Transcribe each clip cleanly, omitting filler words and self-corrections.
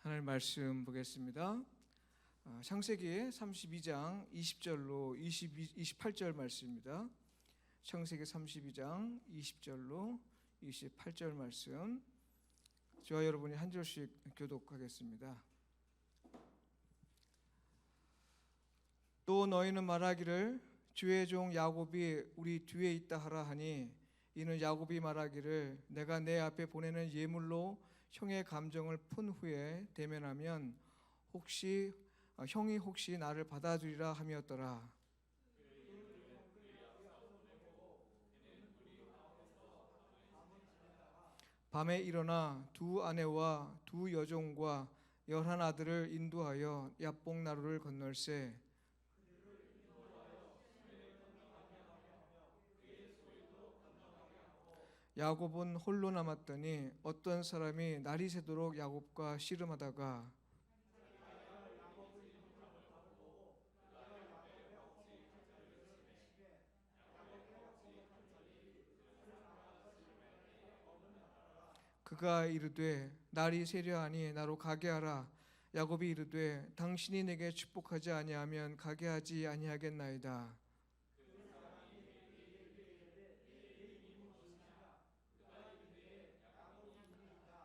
하나님 말씀 보겠습니다. 창세기 32장 20절로 28절 말씀입니다. 창세기 32장 20절로 28절 말씀, 저와 여러분이 한 절씩 교독하겠습니다. 또 너희는 말하기를 주의 종 야곱이 우리 뒤에 있다 하라 하니, 이는 야곱이 말하기를 내가 내 앞에 보내는 예물로 형의 감정을 푼 후에 대면하면 형이 혹시 나를 받아주리라 함이었더라. 밤에 일어나 두 아내와 두 여종과 11 아들을 인도하여 야복 나루를 건널세. 야곱은 홀로 남았더니 어떤 사람이 날이 새도록 야곱과 씨름하다가 그가 이르되 날이 새려하니 나로 가게 하라. 야곱이 이르되 당신이 내게 축복하지 아니하면 가게 하지 아니하겠나이다.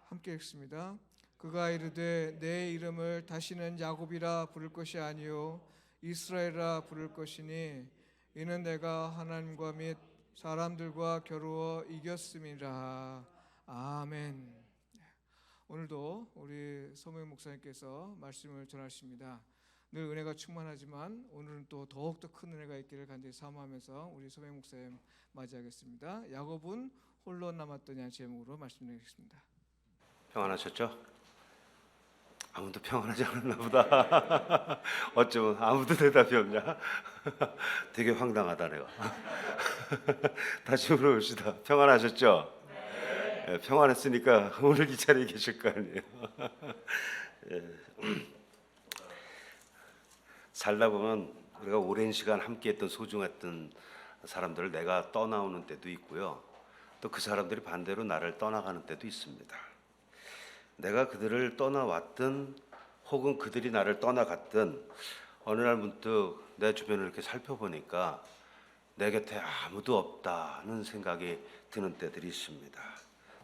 함께 읽습니다. 그가 이르되 내 이름을 다시는 야곱이라 부를 것이 아니요 이스라엘이라 부를 것이니 이는 내가 하나님과 및 사람들과 겨루어 이겼음이라. 아멘. 오늘도 우리 소명 목사님께서 말씀을 전하십니다. 늘 은혜가 충만하지만 오늘은 또 더욱더 큰 은혜가 있기를 간절히 사모하면서 우리 소명 목사님 맞이하겠습니다. 야곱은 홀로 남았더니 제목으로 말씀드리겠습니다. 평안하셨죠? 아무도 평안하지 않았나 보다. 어쩌면 아무도 대답이 없냐? 되게 황당하다 내가. 다시 물어봅시다. 평안하셨죠? 네. 평안했으니까 오늘 이 자리에 계실 거 아니에요. 살다 보면 우리가 오랜 시간 함께했던 소중했던 사람들을 내가 떠나오는 때도 있고요. 또 그 사람들이 반대로 나를 떠나가는 때도 있습니다. 내가 그들을 떠나왔든 혹은 그들이 나를 떠나갔든 어느 날 문득 내 주변을 이렇게 살펴보니까 내 곁에 아무도 없다는 생각이 드는 때들이 있습니다.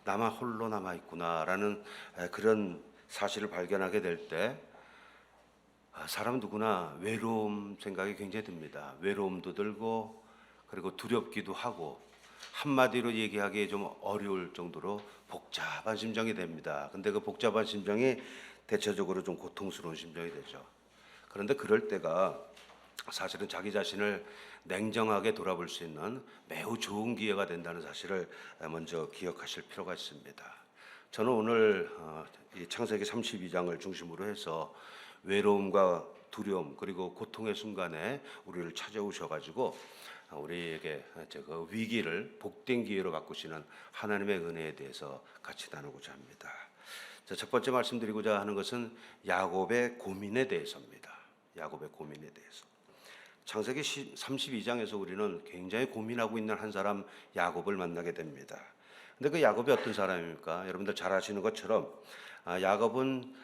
나만 홀로 남아있구나라는 그런 사실을 발견하게 될 때 사람 누구나 외로움 생각이 굉장히 듭니다. 외로움도 들고 그리고 두렵기도 하고 한마디로 얘기하기 좀 어려울 정도로 복잡한 심정이 됩니다. 근데 그 복잡한 심정이 대체적으로 좀 고통스러운 심정이 되죠. 그런데 그럴 때가 사실은 자기 자신을 냉정하게 돌아볼 수 있는 매우 좋은 기회가 된다는 사실을 먼저 기억하실 필요가 있습니다. 저는 오늘 이 창세기 32장을 중심으로 해서 외로움과 두려움 그리고 고통의 순간에 우리를 찾아오셔가지고 우리에게 그 위기를 복된 기회로 바꾸시는 하나님의 은혜에 대해서 같이 나누고자 합니다. 첫 번째 말씀드리고자 하는 것은 야곱의 고민에 대해서입니다. 야곱의 고민에 대해서. 창세기 32장에서 우리는 굉장히 고민하고 있는 한 사람 야곱을 만나게 됩니다. 근데 그 야곱이 어떤 사람입니까? 여러분들 잘 아시는 것처럼 야곱은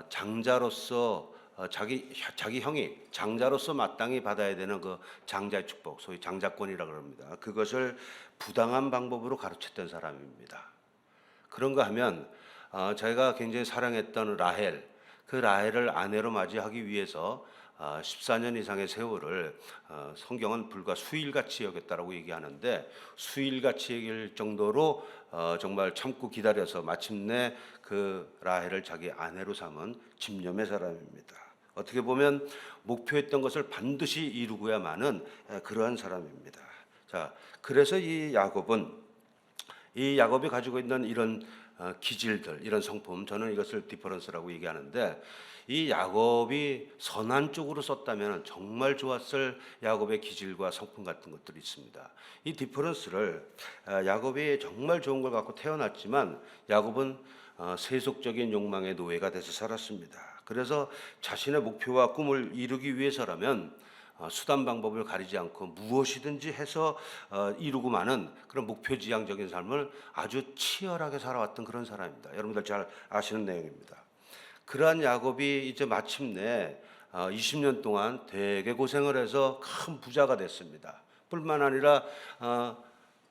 장자로서 자기 형이 장자로서 마땅히 받아야 되는 그 장자의 축복, 소위 장자권이라고 합니다. 그것을 부당한 방법으로 가르쳤던 사람입니다. 그런가 하면 자기가 굉장히 사랑했던 라헬, 그 라헬을 아내로 맞이하기 위해서 14년 이상의 세월을 성경은 불과 수일같이 여겼다라고 얘기하는데 수일같이 여길 정도로 정말 참고 기다려서 마침내 그 라헬을 자기 아내로 삼은 집념의 사람입니다. 어떻게 보면 목표했던 것을 반드시 이루고야만은 그러한 사람입니다. 자, 그래서 이 야곱이 가지고 있는 이런 기질들, 이런 성품, 저는 이것을 디퍼런스라고 얘기하는데 이 야곱이 선한 쪽으로 썼다면 정말 좋았을 야곱의 기질과 성품 같은 것들이 있습니다. 이 디퍼런스를 야곱이 정말 좋은 걸 갖고 태어났지만 야곱은 세속적인 욕망의 노예가 돼서 살았습니다. 그래서 자신의 목표와 꿈을 이루기 위해서라면 수단 방법을 가리지 않고 무엇이든지 해서 이루고 마는 그런 목표지향적인 삶을 아주 치열하게 살아왔던 그런 사람입니다. 여러분들 잘 아시는 내용입니다. 그러한 야곱이 이제 마침내 20년 동안 되게 고생을 해서 큰 부자가 됐습니다. 뿐만 아니라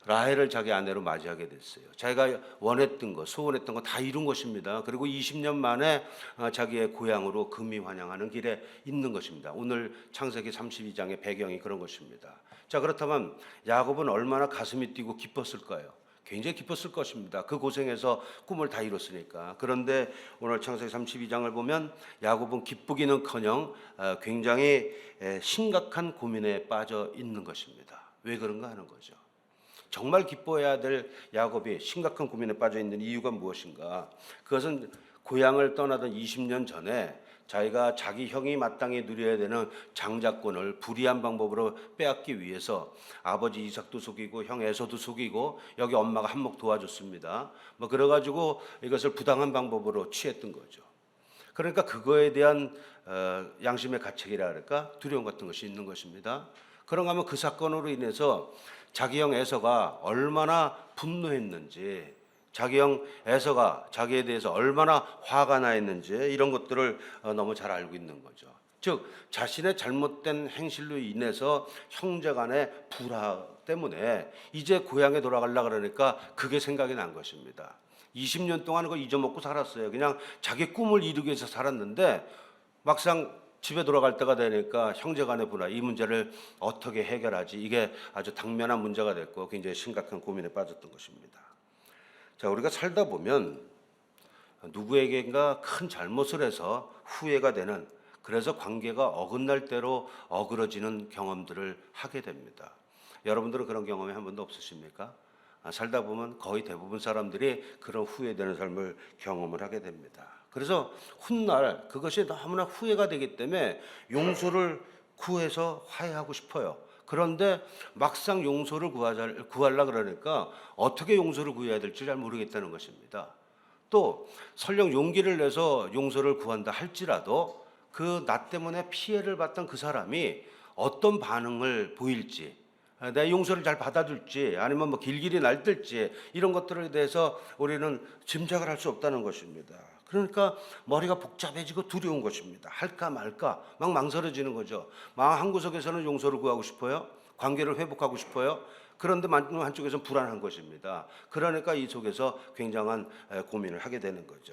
라헬을 자기 아내로 맞이하게 됐어요. 자기가 원했던 것, 소원했던 것 다 이룬 것입니다. 그리고 20년 만에 자기의 고향으로 금이 환영하는 길에 있는 것입니다. 오늘 창세기 32장의 배경이 그런 것입니다. 자, 그렇다면 야곱은 얼마나 가슴이 뛰고 기뻤을까요? 굉장히 기뻤을 것입니다. 그 고생해서 꿈을 다 이뤘으니까. 그런데 오늘 창세기 32장을 보면 야곱은 기쁘기는커녕 굉장히 심각한 고민에 빠져 있는 것입니다. 왜 그런가 하는 거죠. 정말 기뻐해야 될 야곱이 심각한 고민에 빠져 있는 이유가 무엇인가? 그것은 고향을 떠나던 20년 전에 자기가 자기 형이 마땅히 누려야 되는 장자권을 불의한 방법으로 빼앗기 위해서 아버지 이삭도 속이고 형 에서도 속이고 여기 엄마가 한몫 도와줬습니다. 뭐 그래가지고 이것을 부당한 방법으로 취했던 거죠. 그러니까 그거에 대한 양심의 가책이라 할까 두려움 같은 것이 있는 것입니다. 그런가 하면 그 사건으로 인해서 자기 형 에서가 얼마나 분노했는지, 자기 형 에서가 자기에 대해서 얼마나 화가 나 있는지 이런 것들을 너무 잘 알고 있는 거죠. 즉 자신의 잘못된 행실로 인해서 형제간의 불화 때문에 이제 고향에 돌아가려고 그러니까 그게 생각이 난 것입니다. 20년 동안 그거 잊어먹고 살았어요. 그냥 자기 꿈을 이루기 위해서 살았는데 막상 집에 돌아갈 때가 되니까 형제간의 불화, 이 문제를 어떻게 해결하지? 이게 아주 당면한 문제가 됐고 굉장히 심각한 고민에 빠졌던 것입니다. 자, 우리가 살다 보면 누구에게인가 큰 잘못을 해서 후회가 되는, 그래서 관계가 어긋날 대로 어그러지는 경험들을 하게 됩니다. 여러분들은 그런 경험이 한 번도 없으십니까? 살다 보면 거의 대부분 사람들이 그런 후회되는 삶을 경험을 하게 됩니다. 그래서 훗날 그것이 너무나 후회가 되기 때문에 용서를 구해서 화해하고 싶어요. 그런데 막상 용서를 구하려고 그러니까 어떻게 용서를 구해야 될지 잘 모르겠다는 것입니다. 또 설령 용기를 내서 용서를 구한다 할지라도 그 나 때문에 피해를 봤던 그 사람이 어떤 반응을 보일지, 내 용서를 잘 받아줄지 아니면 뭐 길길이 날뛸지 이런 것들에 대해서 우리는 짐작을 할 수 없다는 것입니다. 그러니까 머리가 복잡해지고 두려운 것입니다. 할까 말까 막 망설여지는 거죠. 마음 한구석에서는 용서를 구하고 싶어요. 관계를 회복하고 싶어요. 그런데 한쪽에서는 불안한 것입니다. 그러니까 이 속에서 굉장한 고민을 하게 되는 거죠.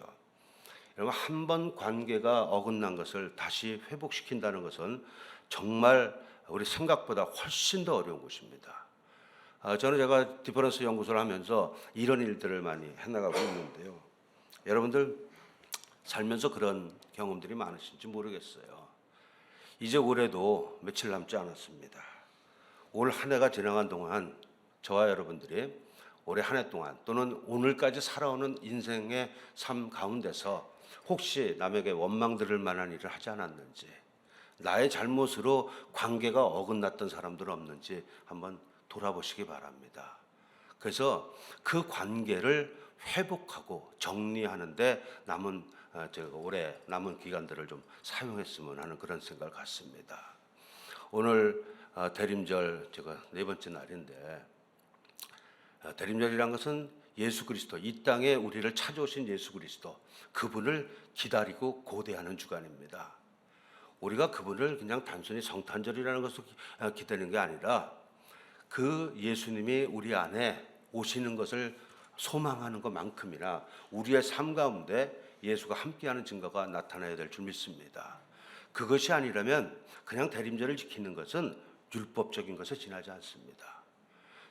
여러분, 한 번 관계가 어긋난 것을 다시 회복시킨다는 것은 정말 우리 생각보다 훨씬 더 어려운 것입니다. 저는 제가 디퍼런스 연구소를 하면서 이런 일들을 많이 해나가고 있는데요. 여러분들 살면서 그런 경험들이 많으신지 모르겠어요. 이제 올해도 며칠 남지 않았습니다. 올 한 해가 지나간 동안 저와 여러분들이 올해 한 해 동안 또는 오늘까지 살아오는 인생의 삶 가운데서 혹시 남에게 원망 들을 만한 일을 하지 않았는지, 나의 잘못으로 관계가 어긋났던 사람들 없는지 한번 돌아보시기 바랍니다. 그래서 그 관계를 회복하고 정리하는데 제가 올해 남은 기간들을 좀 사용했으면 하는 그런 생각을 갖습니다. 오늘 대림절 제가 네 번째 날인데, 대림절이란 것은 예수 그리스도, 이 땅에 우리를 찾아오신 예수 그리스도, 그분을 기다리고 고대하는 주간입니다. 우리가 그분을 그냥 단순히 성탄절이라는 것을 기다리는 게 아니라 그 예수님이 우리 안에 오시는 것을 소망하는 것만큼이나 우리의 삶 가운데 예수가 함께하는 증거가 나타나야 될 줄 믿습니다. 그것이 아니라면 그냥 대림절을 지키는 것은 율법적인 것에 지나지 않습니다.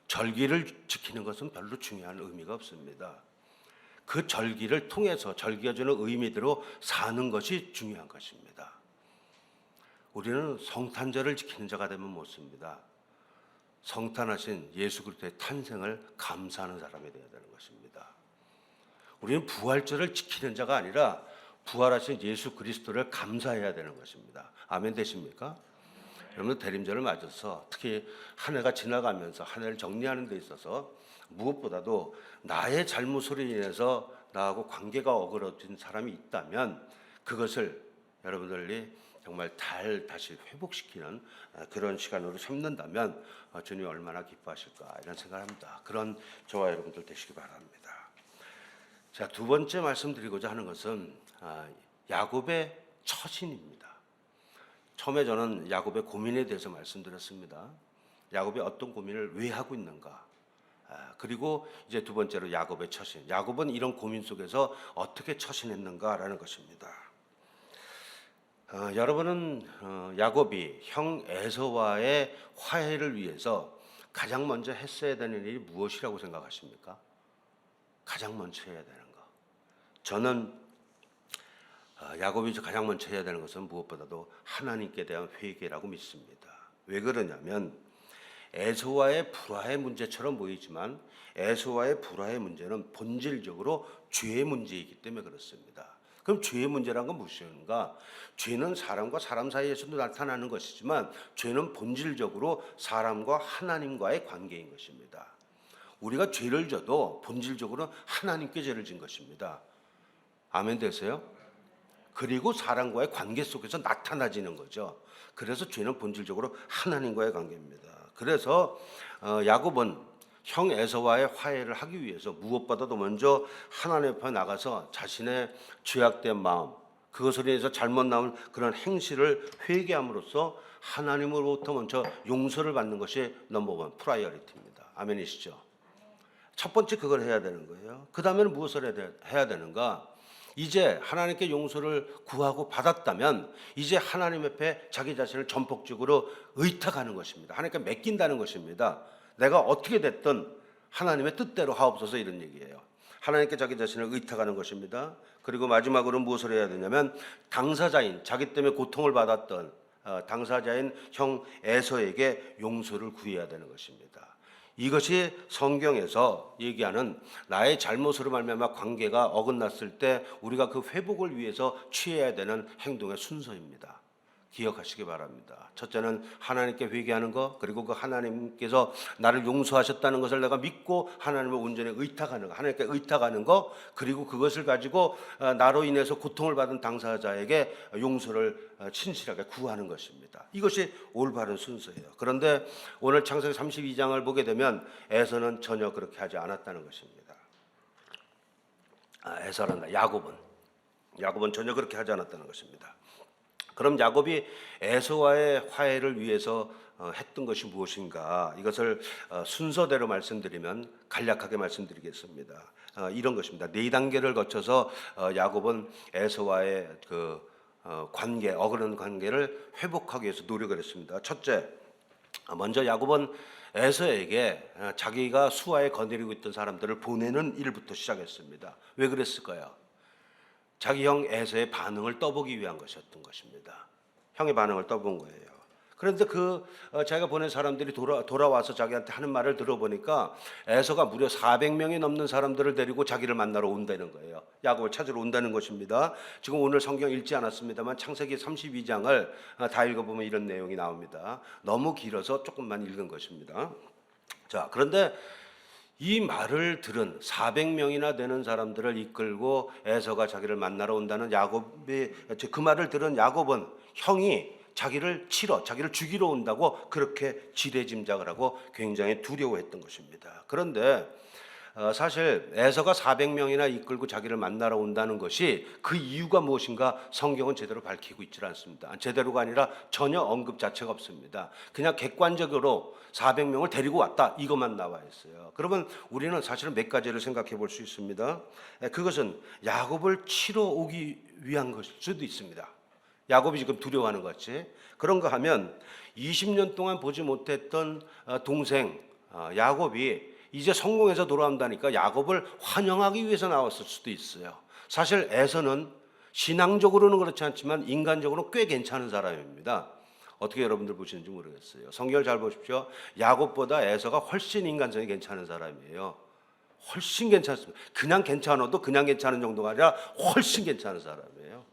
절기를 지키는 것은 별로 중요한 의미가 없습니다. 그 절기를 통해서 절기가 주는 의미대로 사는 것이 중요한 것입니다. 우리는 성탄절을 지키는 자가 되면 못 씁니다. 성탄하신 예수 그리스도의 탄생을 감사하는 사람이 되어야 되는 것입니다. 우리는 부활절을 지키는 자가 아니라 부활하신 예수 그리스도를 감사해야 되는 것입니다. 아멘 되십니까? 여러분, 대림절을 맞아서 특히 한 해가 지나가면서 한 해를 정리하는 데 있어서 무엇보다도 나의 잘못으로 인해서 나하고 관계가 어그러진 사람이 있다면 그것을 여러분들이 정말 다시 회복시키는 그런 시간으로 삼는다면 주님이 얼마나 기뻐하실까 이런 생각을 합니다. 그런 저와 여러분들 되시기 바랍니다. 자, 두 번째 말씀드리고자 하는 것은 야곱의 처신입니다. 처음에 저는 야곱의 고민에 대해서 말씀드렸습니다. 야곱이 어떤 고민을 왜 하고 있는가? 그리고 이제 두 번째로 야곱의 처신. 야곱은 이런 고민 속에서 어떻게 처신했는가라는 것입니다. 여러분은 야곱이 형 에서와의 화해를 위해서 가장 먼저 했어야 되는 일이 무엇이라고 생각하십니까? 가장 먼저 해야 되는 거. 저는 야곱이 가장 먼저 해야 되는 것은 무엇보다도 하나님께 대한 회개라고 믿습니다. 왜 그러냐면 에서와의 불화의 문제처럼 보이지만 에서와의 불화의 문제는 본질적으로 죄의 문제이기 때문에 그렇습니다. 그럼 죄의 문제란 건 무엇인가? 죄는 사람과 사람 사이에서도 나타나는 것이지만 죄는 본질적으로 사람과 하나님과의 관계인 것입니다. 우리가 죄를 져도 본질적으로 하나님께 죄를 진 것입니다. 아멘 되세요? 그리고 사람과의 관계 속에서 나타나지는 거죠. 그래서 죄는 본질적으로 하나님과의 관계입니다. 그래서 야곱은 형 에서와의 화해를 하기 위해서 무엇보다도 먼저 하나님 앞에 나가서 자신의 죄악된 마음, 그것으로 인해서 잘못 나온 그런 행실을 회개함으로써 하나님으로부터 먼저 용서를 받는 것이 넘버원 프라이어리티입니다. 아멘이시죠? 첫 번째 그걸 해야 되는 거예요. 그 다음에는 무엇을 해야 되는가? 이제 하나님께 용서를 구하고 받았다면 이제 하나님 앞에 자기 자신을 전폭적으로 의탁하는 것입니다. 하나님께 맡긴다는 것입니다. 내가 어떻게 됐든 하나님의 뜻대로 하옵소서 이런 얘기예요. 하나님께 자기 자신을 의탁하는 것입니다. 그리고 마지막으로 무엇을 해야 되냐면 당사자인 자기 때문에 고통을 받았던 당사자인 형 에서에게 용서를 구해야 되는 것입니다. 이것이 성경에서 얘기하는 나의 잘못으로 말미암아 관계가 어긋났을 때 우리가 그 회복을 위해서 취해야 되는 행동의 순서입니다. 기억하시기 바랍니다. 첫째는 하나님께 회개하는 것, 그리고 그 하나님께서 나를 용서하셨다는 것을 내가 믿고 하나님을 온전히 의탁하는 것, 하나님께 의탁하는 것, 그리고 그것을 가지고 나로 인해서 고통을 받은 당사자에게 용서를 신실하게 구하는 것입니다. 이것이 올바른 순서예요. 그런데 오늘 창세기 32장을 보게 되면 에서는 전혀 그렇게 하지 않았다는 것입니다. 에서란다. 야곱은 전혀 그렇게 하지 않았다는 것입니다. 그럼 야곱이 에서와의 화해를 위해서 했던 것이 무엇인가? 이것을 순서대로 말씀드리면 간략하게 말씀드리겠습니다. 이런 것입니다. 4단계를 거쳐서 야곱은 에서와의 그 관계, 어그러는 관계를 회복하기 위해서 노력을 했습니다. 첫째, 먼저 야곱은 에서에게 자기가 수하에 거느리고 있던 사람들을 보내는 일부터 시작했습니다. 왜 그랬을까요? 자기 형 에서의 반응을 떠보기 위한 것이었던 것입니다. 형의 반응을 떠본 거예요. 그런데 자기가 보낸 사람들이 돌아와서 자기한테 하는 말을 들어보니까 에서가 무려 400명이 넘는 사람들을 데리고 자기를 만나러 온다는 거예요. 야곱을 찾으러 온다는 것입니다. 지금 오늘 성경 읽지 않았습니다만 창세기 32장을 다 읽어보면 이런 내용이 나옵니다. 너무 길어서 조금만 읽은 것입니다. 자, 그런데 이 말을 들은 400명이나 되는 사람들을 이끌고 에서가 자기를 만나러 온다는 야곱이, 그 말을 들은 야곱은 형이 자기를 죽이러 온다고 그렇게 지레짐작을 하고 굉장히 두려워했던 것입니다. 그런데 사실 에서가 400명이나 이끌고 자기를 만나러 온다는 것이 그 이유가 무엇인가 성경은 제대로 밝히고 있지 않습니다. 제대로가 아니라 전혀 언급 자체가 없습니다. 그냥 객관적으로 400명을 데리고 왔다 이것만 나와 있어요. 그러면 우리는 사실은 몇 가지를 생각해 볼 수 있습니다. 그것은 야곱을 치러 오기 위한 것일 수도 있습니다. 야곱이 지금 두려워하는 것 같이. 그런가 하면 20년 동안 보지 못했던 동생 야곱이 이제 성공해서 돌아온다니까 야곱을 환영하기 위해서 나왔을 수도 있어요. 사실 에서는 신앙적으로는 그렇지 않지만 인간적으로 꽤 괜찮은 사람입니다. 어떻게 여러분들 보시는지 모르겠어요. 성경을 잘 보십시오. 야곱보다 에서가 훨씬 인간성이 괜찮은 사람이에요. 훨씬 괜찮습니다. 그냥 괜찮아도 그냥 괜찮은 정도가 아니라 훨씬 괜찮은 사람이에요.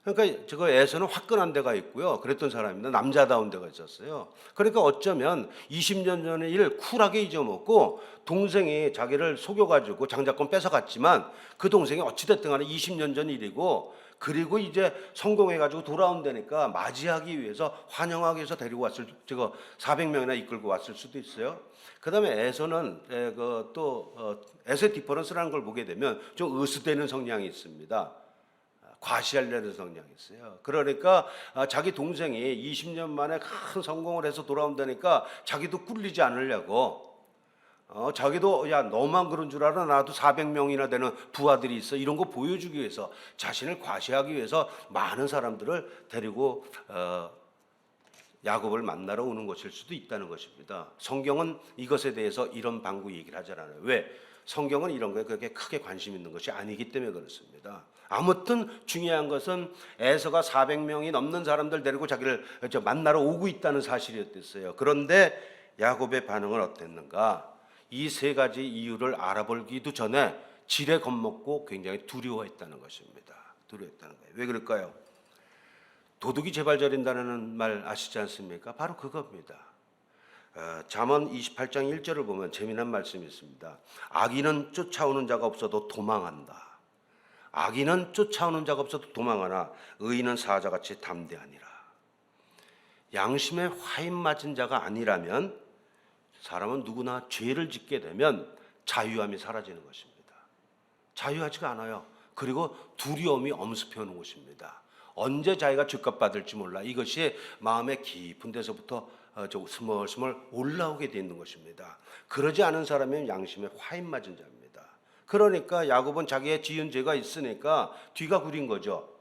그러니까 에서는 화끈한 데가 있고요. 그랬던 사람입니다. 남자다운 데가 있었어요. 그러니까 어쩌면 20년 전의 일 쿨하게 잊어먹고 동생이 자기를 속여가지고 장자권 뺏어갔지만 그 동생이 어찌됐든 간에 20년 전 일이고 그리고 이제 성공해가지고 돌아온다니까 맞이하기 위해서 환영하기 위해서 데리고 왔을 400명이나 이끌고 왔을 수도 있어요. 그 다음에 에서는 에서의 디퍼런스라는 걸 보게 되면 좀 으스대는 성향이 있습니다. 과시하려는 성향이었어요. 그러니까 자기 동생이 20년 만에 큰 성공을 해서 돌아온다니까 자기도 꿀리지 않으려고 자기도 야 너만 그런 줄 알아? 나도 400명이나 되는 부하들이 있어. 이런 거 보여주기 위해서 자신을 과시하기 위해서 많은 사람들을 데리고 야곱을 만나러 오는 것일 수도 있다는 것입니다. 성경은 이것에 대해서 이런 방구 얘기를 하잖아요. 왜? 성경은 이런 거에 그렇게 크게 관심 있는 것이 아니기 때문에 그렇습니다. 아무튼 중요한 것은 에서가 400명이 넘는 사람들 데리고 자기를 만나러 오고 있다는 사실이었어요. 그런데 야곱의 반응은 어땠는가? 이 세 가지 이유를 알아보기도 전에 지레 겁먹고 굉장히 두려워했다는 것입니다. 두려워했다는 거예요. 왜 그럴까요? 도둑이 제발 저린다는 말 아시지 않습니까? 바로 그겁니다. 잠언 28장 1절을 보면 재미난 말씀이 있습니다. 악인은 쫓아오는 자가 없어도 도망한다. 악인은 쫓아오는 자가 없어도 도망하나 의인은 사자같이 담대하니라. 양심에 화인 맞은 자가 아니라면 사람은 누구나 죄를 짓게 되면 자유함이 사라지는 것입니다. 자유하지가 않아요. 그리고 두려움이 엄습해 오는 것입니다. 언제 자기가 죄값 받을지 몰라. 이것이 마음의 깊은 데서부터 스멀스멀 올라오게 돼 있는 것입니다. 그러지 않은 사람은 양심에 화인 맞은 자입니다. 그러니까 야곱은 자기의 지은 죄가 있으니까 뒤가 구린 거죠.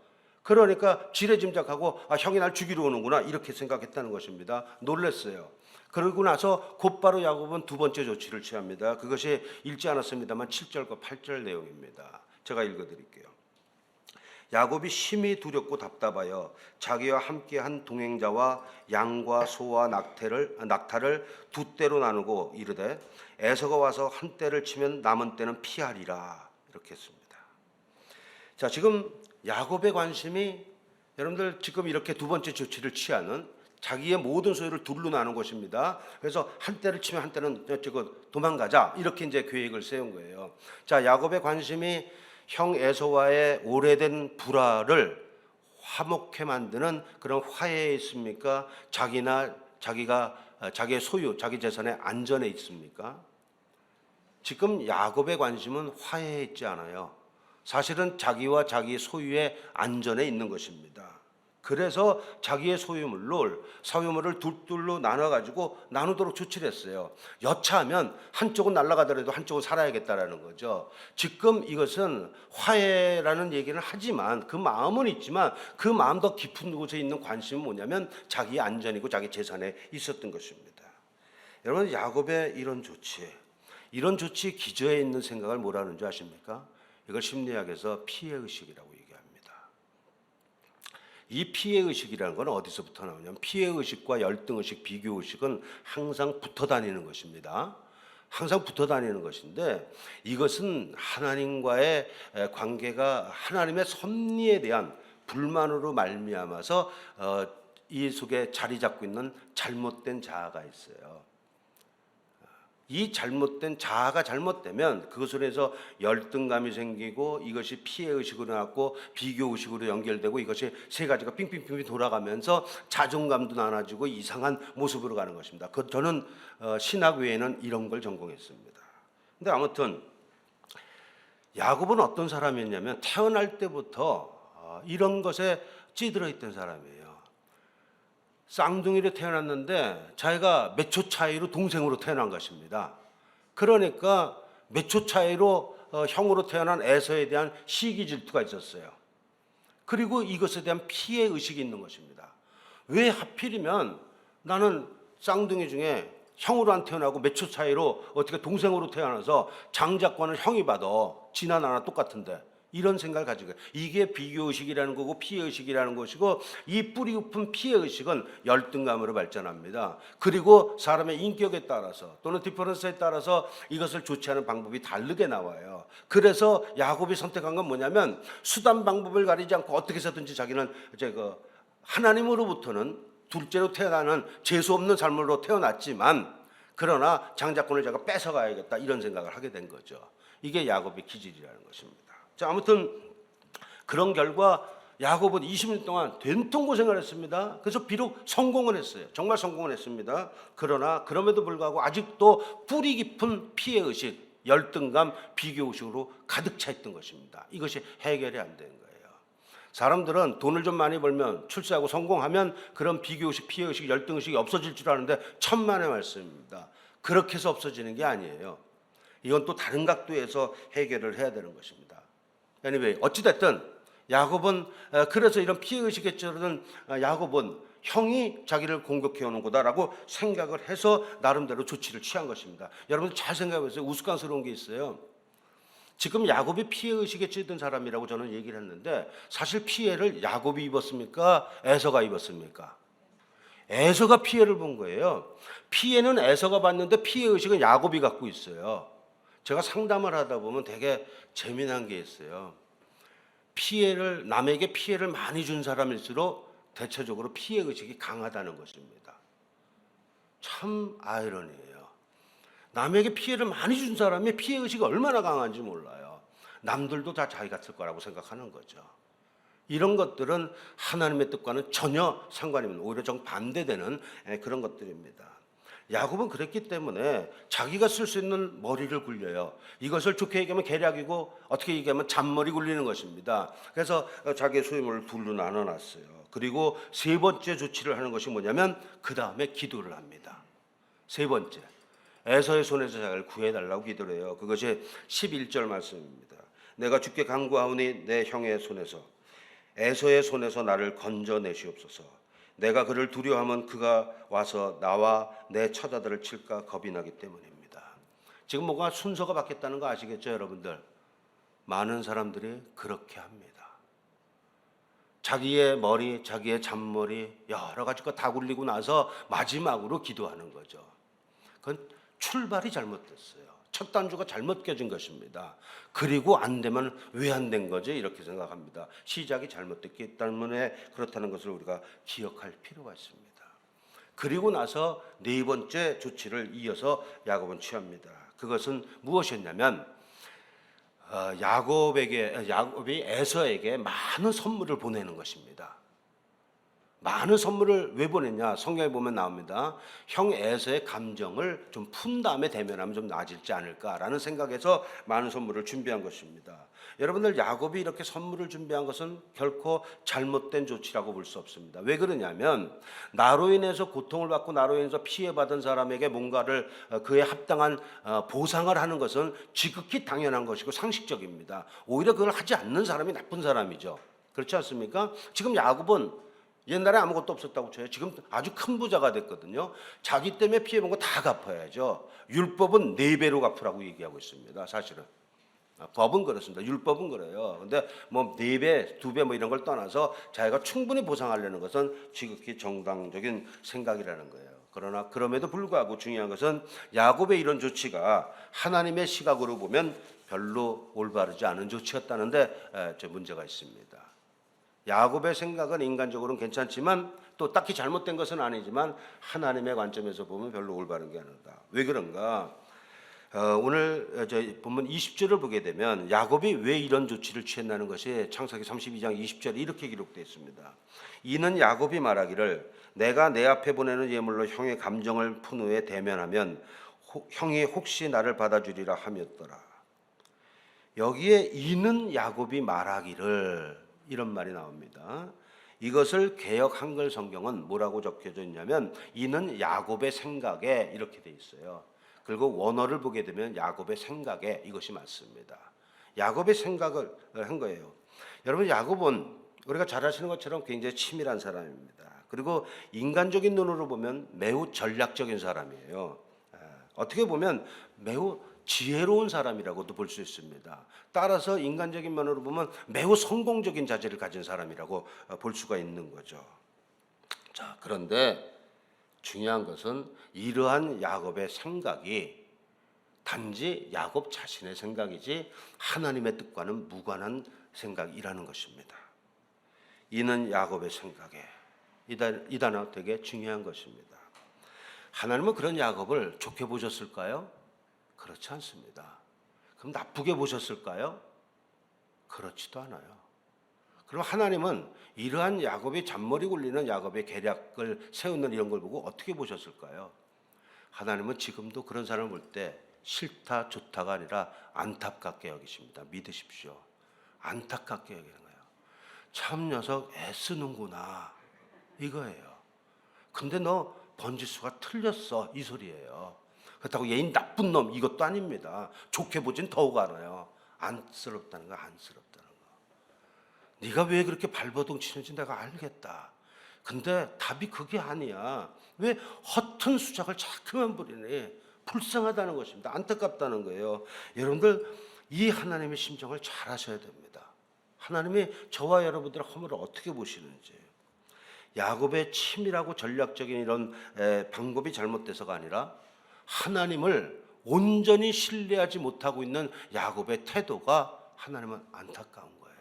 그러니까 지레짐작하고 형이 날 죽이러 오는구나 이렇게 생각했다는 것입니다. 놀랐어요. 그러고 나서 곧바로 야곱은 두 번째 조치를 취합니다. 그것이 읽지 않았습니다만 7절과 8절 내용입니다. 제가 읽어드릴게요. 야곱이 심히 두렵고 답답하여 자기와 함께한 동행자와 양과 소와 낙타를 두 떼로 나누고 이르되 에서가 와서 한 떼를 치면 남은 떼는 피하리라 이렇게 했습니다. 자, 지금 야곱의 관심이 여러분들 지금 이렇게 두 번째 조치를 취하는 자기의 모든 소유를 둘로 나눈 것입니다. 그래서 한 떼를 치면 한 떼는 도망가자 이렇게 이제 계획을 세운 거예요. 자, 야곱의 관심이 형 에서와의 오래된 불화를 화목해 만드는 그런 화해에 있습니까? 자기가 자기의 소유, 자기 재산의 안전에 있습니까? 지금 야곱의 관심은 화해에 있지 않아요. 사실은 자기와 자기 소유의 안전에 있는 것입니다. 그래서 자기의 소유물을 둘로 나눠가지고 나누도록 조치를 했어요. 여차하면 한쪽은 날아가더라도 한쪽은 살아야겠다라는 거죠. 지금 이것은 화해라는 얘기를 하지만 그 마음은 있지만 그 마음 더 깊은 곳에 있는 관심은 뭐냐면 자기의 안전이고 자기 재산에 있었던 것입니다. 여러분, 야곱의 이런 조치 기저에 있는 생각을 뭐라는 줄 아십니까? 이걸 심리학에서 피해의식이라고 얘기합니다. 이 피해의식이라는 건 어디서부터 나오냐면 피해의식과 열등의식, 비교의식은 항상 붙어 다니는 것입니다. 항상 붙어 다니는 것인데 이것은 하나님과의 관계가 하나님의 섭리에 대한 불만으로 말미암아서 이 속에 자리 잡고 있는 잘못된 자아가 있어요. 이 잘못된 자아가 잘못되면 그것으로 해서 열등감이 생기고 이것이 피해의식으로 나왔고 비교의식으로 연결되고 이것이 세 가지가 빙빙빙 돌아가면서 자존감도 나눠지고 이상한 모습으로 가는 것입니다. 저는 신학 외에는 이런 걸 전공했습니다. 근데 아무튼 야곱은 어떤 사람이었냐면 태어날 때부터 이런 것에 찌들어 있던 사람이에요. 쌍둥이로 태어났는데 자기가 몇 초 차이로 동생으로 태어난 것입니다. 그러니까 몇 초 차이로 형으로 태어난 에서에 대한 시기 질투가 있었어요. 그리고 이것에 대한 피해 의식이 있는 것입니다. 왜 하필이면 나는 쌍둥이 중에 형으로 안 태어나고 몇 초 차이로 어떻게 동생으로 태어나서 장자권을 형이 받아. 지나 나나 똑같은데. 이런 생각을 가지고 이게 비교의식이라는 거고 피해의식이라는 것이고 이 뿌리 깊은 피해의식은 열등감으로 발전합니다. 그리고 사람의 인격에 따라서 또는 디퍼런스에 따라서 이것을 조치하는 방법이 다르게 나와요. 그래서 야곱이 선택한 건 뭐냐면 수단 방법을 가리지 않고 어떻게 해서든지 자기는 하나님으로부터는 둘째로 태어나는 재수 없는 삶으로 태어났지만 그러나 장자권을 제가 뺏어가야겠다 이런 생각을 하게 된 거죠. 이게 야곱의 기질이라는 것입니다. 자, 아무튼 그런 결과 야곱은 20년 동안 된통 고생을 했습니다. 그래서 비록 성공을 했어요. 정말 성공을 했습니다. 그러나 그럼에도 불구하고 아직도 뿌리 깊은 피해의식, 열등감, 비교의식으로 가득 차 있던 것입니다. 이것이 해결이 안 된 거예요. 사람들은 돈을 좀 많이 벌면, 출세하고 성공하면 그런 비교의식, 피해의식, 열등의식이 없어질 줄 아는데 천만의 말씀입니다. 그렇게 해서 없어지는 게 아니에요. 이건 또 다른 각도에서 해결을 해야 되는 것입니다. anyway, 어찌됐든 야곱은 그래서 이런 피해의식에 찌르는 야곱은 형이 자기를 공격해 오는 거다라고 생각을 해서 나름대로 조치를 취한 것입니다. 여러분들 잘 생각해 보세요. 우스꽝스러운 게 있어요. 지금 야곱이 피해의식에 찌든 사람이라고 저는 얘기를 했는데 사실 피해를 야곱이 입었습니까? 에서가 입었습니까? 에서가 피해를 본 거예요. 피해는 에서가 받는데 피해의식은 야곱이 갖고 있어요. 제가 상담을 하다 보면 되게 재미난 게 있어요. 남에게 피해를 많이 준 사람일수록 대체적으로 피해의식이 강하다는 것입니다. 참 아이러니해요. 남에게 피해를 많이 준 사람이 피해의식이 얼마나 강한지 몰라요. 남들도 다 자기 같을 거라고 생각하는 거죠. 이런 것들은 하나님의 뜻과는 전혀 상관이 없는, 오히려 정반대되는 그런 것들입니다. 야곱은 그랬기 때문에 자기가 쓸 수 있는 머리를 굴려요. 이것을 좋게 얘기하면 계략이고 어떻게 얘기하면 잔머리 굴리는 것입니다. 그래서 자기의 소유물을 둘로 나눠놨어요. 그리고 세 번째 조치를 하는 것이 뭐냐면 그 다음에 기도를 합니다. 세 번째, 에서의 손에서 자기를 구해달라고 기도를 해요. 그것이 11절 말씀입니다. 내가 주께 간구하오니 내 형의 손에서, 에서의 손에서 나를 건져내시옵소서. 내가 그를 두려워하면 그가 와서 나와 내 처자들을 칠까 겁이 나기 때문입니다. 지금 뭔가 순서가 바뀌었다는 거 아시겠죠, 여러분들? 많은 사람들이 그렇게 합니다. 자기의 머리, 자기의 잔머리 여러 가지 거 다 굴리고 나서 마지막으로 기도하는 거죠. 그건 출발이 잘못됐어요. 첫 단추가 잘못 껴진 것입니다. 그리고 안 되면 왜 안 된 거지? 이렇게 생각합니다. 시작이 잘못됐기 때문에 그렇다는 것을 우리가 기억할 필요가 있습니다. 그리고 나서 네 번째 조치를 이어서 야곱은 취합니다. 그것은 무엇이었냐면 야곱이 에서에게 많은 선물을 보내는 것입니다. 많은 선물을 왜 보냈냐? 성경에 보면 나옵니다. 형 에서의 감정을 좀 푼 다음에 대면하면 좀 나아지지 않을까라는 생각에서 많은 선물을 준비한 것입니다. 여러분들, 야곱이 이렇게 선물을 준비한 것은 결코 잘못된 조치라고 볼 수 없습니다. 왜 그러냐면 나로 인해서 고통을 받고 나로 인해서 피해받은 사람에게 뭔가를 그에 합당한 보상을 하는 것은 지극히 당연한 것이고 상식적입니다. 오히려 그걸 하지 않는 사람이 나쁜 사람이죠. 그렇지 않습니까? 지금 야곱은 옛날에 아무것도 없었다고 쳐요. 지금 아주 큰 부자가 됐거든요. 자기 때문에 피해본 거 다 갚아야죠. 율법은 4배로 갚으라고 얘기하고 있습니다. 사실은 법은 그렇습니다. 율법은 그래요. 근데 뭐 4배, 2배 뭐 이런 걸 떠나서 자기가 충분히 보상하려는 것은 지극히 정당적인 생각이라는 거예요. 그러나 그럼에도 불구하고 중요한 것은 야곱의 이런 조치가 하나님의 시각으로 보면 별로 올바르지 않은 조치였다는데 문제가 있습니다. 야곱의 생각은 인간적으로는 괜찮지만 또 딱히 잘못된 것은 아니지만 하나님의 관점에서 보면 별로 올바른 게 아니다. 왜 그런가? 오늘 본문 20절을 보게 되면 야곱이 왜 이런 조치를 취했나는 것이 창세기 32장 20절에 이렇게 기록되어 있습니다. 이는 야곱이 말하기를 내가 내 앞에 보내는 예물로 형의 감정을 푼 후에 대면하면 형이 혹시 나를 받아주리라 하였더라. 여기에 이는 야곱이 말하기를 이런 말이 나옵니다. 이것을 개역 한글 성경은 뭐라고 적혀져 있냐면 이는 야곱의 생각에 이렇게 돼 있어요. 그리고 원어를 보게 되면 야곱의 생각에 이것이 맞습니다. 야곱의 생각을 한 거예요. 여러분, 야곱은 우리가 잘 아시는 것처럼 굉장히 치밀한 사람입니다. 그리고 인간적인 눈으로 보면 매우 전략적인 사람이에요. 어떻게 보면 매우 지혜로운 사람이라고도 볼 수 있습니다. 따라서 인간적인 면으로 보면 매우 성공적인 자질을 가진 사람이라고 볼 수가 있는 거죠. 자, 그런데 중요한 것은 이러한 야곱의 생각이 단지 야곱 자신의 생각이지 하나님의 뜻과는 무관한 생각이라는 것입니다. 이는 야곱의 생각에 이 단어 되게 중요한 것입니다. 하나님은 그런 야곱을 좋게 보셨을까요? 그렇지 않습니다. 그럼 나쁘게 보셨을까요? 그렇지도 않아요. 그럼 하나님은 이러한 야곱이 잔머리 굴리는 야곱의 계략을 세우는 이런 걸 보고 어떻게 보셨을까요? 하나님은 지금도 그런 사람을 볼 때 싫다 좋다가 아니라 안타깝게 여기십니다. 믿으십시오. 안타깝게 여기는 거예요. 참 녀석 애쓰는구나 이거예요. 근데 너 번지수가 틀렸어 이 소리예요. 그렇다고 얘인 나쁜 놈 이것도 아닙니다. 좋게 보진 더욱 알아요. 안쓰럽다는 거, 안쓰럽다는 거. 네가 왜 그렇게 발버둥 치는지 내가 알겠다. 근데 답이 그게 아니야. 왜 허튼 수작을 자꾸만 부리니? 불쌍하다는 것입니다. 안타깝다는 거예요. 여러분들 이 하나님의 심정을 잘 아셔야 됩니다. 하나님이 저와 여러분들의 허물을 어떻게 보시는지. 야곱의 치밀하고 전략적인 이런 방법이 잘못돼서가 아니라 하나님을 온전히 신뢰하지 못하고 있는 야곱의 태도가 하나님은 안타까운 거예요.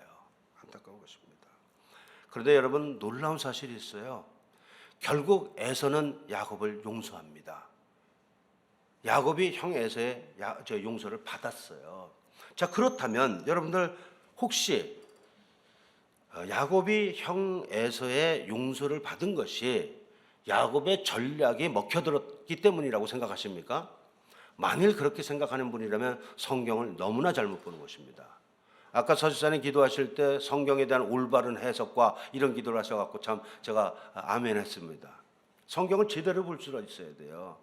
안타까운 것입니다. 그런데 여러분 놀라운 사실이 있어요. 결국 에서는 야곱을 용서합니다. 야곱이 형 에서의 용서를 받았어요. 자, 그렇다면 여러분들 혹시 야곱이 형 에서의 용서를 받은 것이 야곱의 전략이 먹혀들었기 때문이라고 생각하십니까? 만일 그렇게 생각하는 분이라면 성경을 너무나 잘못 보는 것입니다. 아까 서지사님 기도하실 때 성경에 대한 올바른 해석과 이런 기도를 하셔갖고 참 제가 아멘 했습니다. 성경을 제대로 볼 수가 있어야 돼요.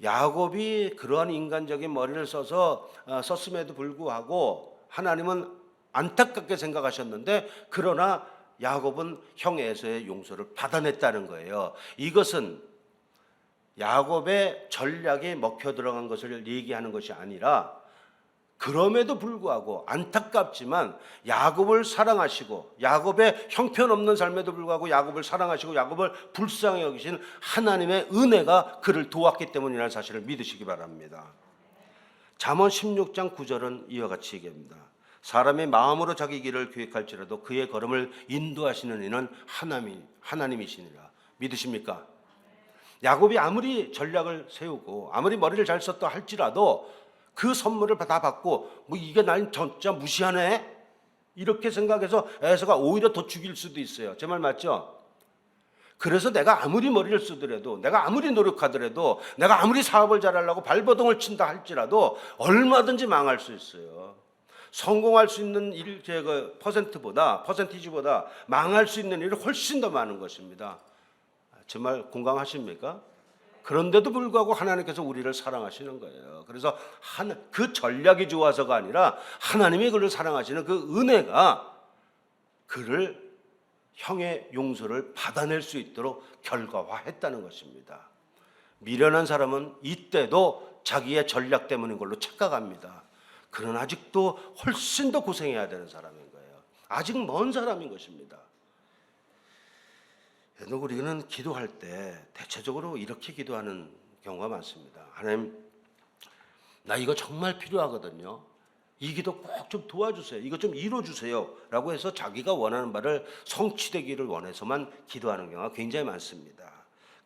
야곱이 그러한 인간적인 머리를 써서 썼음에도 불구하고 하나님은 안타깝게 생각하셨는데 그러나 야곱은 형 에서의 용서를 받아냈다는 거예요. 이것은 야곱의 전략에 먹혀 들어간 것을 얘기하는 것이 아니라 그럼에도 불구하고 안타깝지만 야곱을 사랑하시고 야곱의 형편없는 삶에도 불구하고 야곱을 사랑하시고 야곱을 불쌍히 여기신 하나님의 은혜가 그를 도왔기 때문이라는 사실을 믿으시기 바랍니다. 잠언 16장 9절은 이와 같이 얘기합니다. 사람의 마음으로 자기 길을 계획할지라도 그의 걸음을 인도하시는 이는 하나님이시니라. 믿으십니까? 야곱이 아무리 전략을 세우고 아무리 머리를 잘 썼다 할지라도 그 선물을 다 받고 뭐 이게 날 진짜 무시하네 이렇게 생각해서 에서가 오히려 더 죽일 수도 있어요. 제 말 맞죠? 그래서 내가 아무리 머리를 쓰더라도 내가 아무리 노력하더라도 내가 아무리 사업을 잘하려고 발버둥을 친다 할지라도 얼마든지 망할 수 있어요. 성공할 수 있는 일 퍼센티지보다 망할 수 있는 일이 훨씬 더 많은 것입니다. 제 말 공감하십니까? 그런데도 불구하고 하나님께서 우리를 사랑하시는 거예요. 그래서 그 전략이 좋아서가 아니라 하나님이 그를 사랑하시는 그 은혜가 그를 형의 용서를 받아낼 수 있도록 결과화했다는 것입니다. 미련한 사람은 이때도 자기의 전략 때문인 걸로 착각합니다. 그러나 아직도 훨씬 더 고생해야 되는 사람인 거예요. 아직 먼 사람인 것입니다. 우리는 기도할 때 대체적으로 이렇게 기도하는 경우가 많습니다. 하나님, 나 이거 정말 필요하거든요. 이 기도 꼭 좀 도와주세요. 이거 좀 이뤄주세요. 라고 해서 자기가 원하는 바를 성취되기를 원해서만 기도하는 경우가 굉장히 많습니다.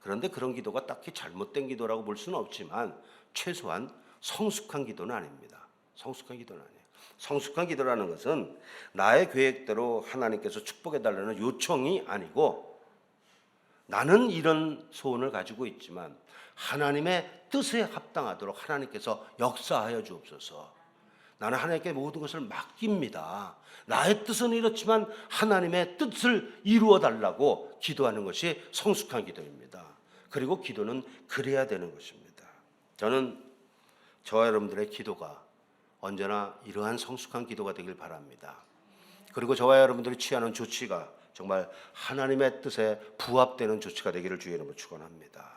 그런데 그런 기도가 딱히 잘못된 기도라고 볼 수는 없지만 최소한 성숙한 기도는 아닙니다. 성숙한 기도는 아니에요. 성숙한 기도라는 것은 나의 계획대로 하나님께서 축복해달라는 요청이 아니고 나는 이런 소원을 가지고 있지만 하나님의 뜻에 합당하도록 하나님께서 역사하여 주옵소서. 나는 하나님께 모든 것을 맡깁니다. 나의 뜻은 이렇지만 하나님의 뜻을 이루어 달라고 기도하는 것이 성숙한 기도입니다. 그리고 기도는 그래야 되는 것입니다. 저는 저와 여러분들의 기도가 언제나 이러한 성숙한 기도가 되길 바랍니다. 그리고 저와 여러분들이 취하는 조치가 정말 하나님의 뜻에 부합되는 조치가 되기를 주의 이름으로 축원합니다.